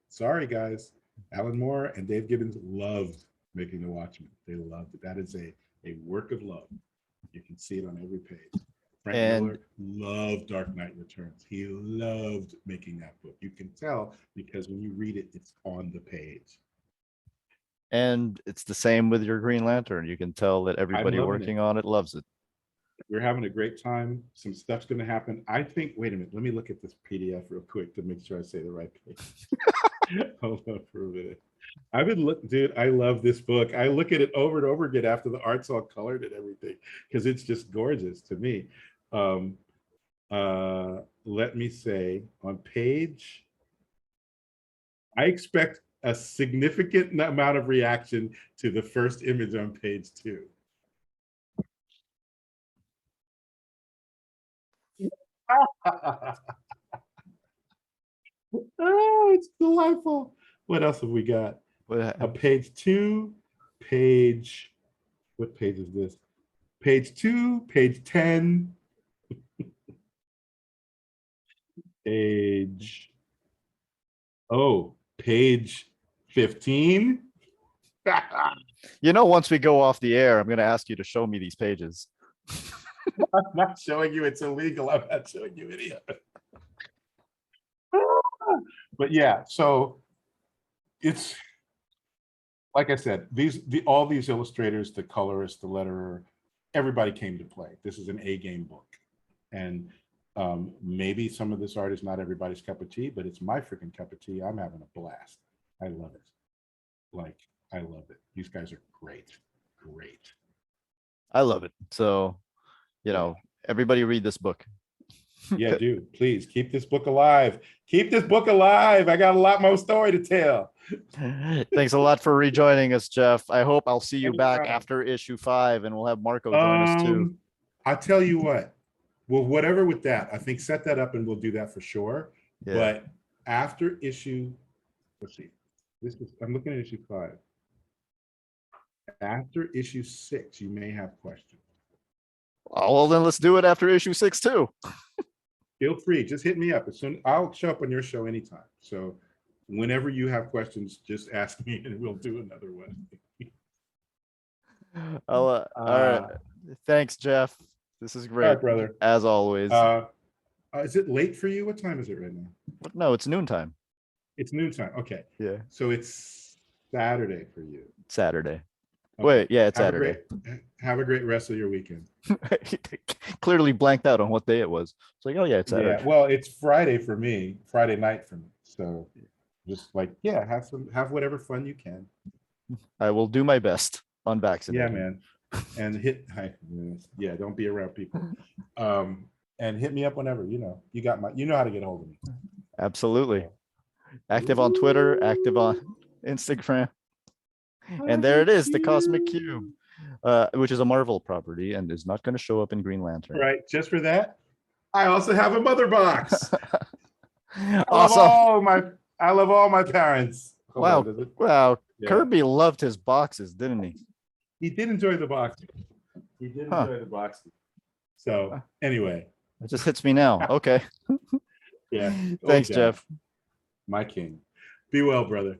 Sorry, guys. Alan Moore and Dave Gibbons loved making The Watchmen. They loved it. That is a work of love. You can see it on every page. Frank Miller loved Dark Knight Returns. He loved making that book. You can tell because when you read it, it's on the page. And it's the same with your Green Lantern. You can tell that everybody working on it loves it. We're having a great time. Some stuff's going to happen. I think, wait a minute, let me look at this PDF real quick to make sure I say the right page. Hold on for a minute. I've been looking, dude, I love this book. I look at it over and over again after the art's all colored and everything, because it's just gorgeous to me. Let me say on page, I expect a significant amount of reaction to the first image on page 2. Oh, it's delightful. What else have we got? Page 2, page, what page is this? Page 2, page 10, page, oh, page 15. You know, once we go off the air, I'm going to ask you to show me these pages. I'm not showing you, it's illegal. I'm not showing you any of it. But yeah, so it's like I said, all these illustrators, the colorist, the letterer, everybody came to play. This is an A game book. And maybe some of this art is not everybody's cup of tea, but it's my freaking cup of tea. I'm having a blast. I love it. Like, I love it. These guys are great. Great. I love it. So, you know, everybody read this book. Yeah, dude, please keep this book alive. Keep this book alive. I got a lot more story to tell. Thanks a lot for rejoining us, Geoff. I hope I'll see you back after issue 5, and we'll have Marco join us too. I'll tell you what. Well, whatever with that, I think set that up and we'll do that for sure. Yeah. But after issue, let's see. I'm looking at issue 5. After issue 6, you may have questions. Oh, well, then let's do it after issue 6 too. Feel free, just hit me up. I'll show up on your show anytime. So whenever you have questions, just ask me and we'll do another one. All right. Thanks, Geoff. This is great, brother. As always. Is it late for you? What time is it right now? No, it's noontime. It's noontime. Okay. Yeah. So it's Saturday for you. Saturday. Wait, yeah, it's Have a Saturday. have a great rest of your weekend. Clearly blanked out on what day it was. It's like, oh yeah, it's Saturday. Yeah, well, it's Friday for me, Friday night for me. So just like, yeah, have whatever fun you can. I will do my best. Yeah, Unvaccinated. man. And yeah, don't be around people. And hit me up whenever, you got you know how to get a hold of me. Absolutely. Active on Twitter, active on Instagram. And there it is, the Cosmic Cube, which is a Marvel property and is not going to show up in Green Lantern. Right. Just for that, I also have a mother box. Awesome. I love all my parents. Wow. Wow. Yeah. Kirby loved his boxes, didn't he? He did enjoy the box. He did enjoy the box. So anyway. It just hits me now. Okay. Yeah. Thanks, Geoff. My king. Be well, brother.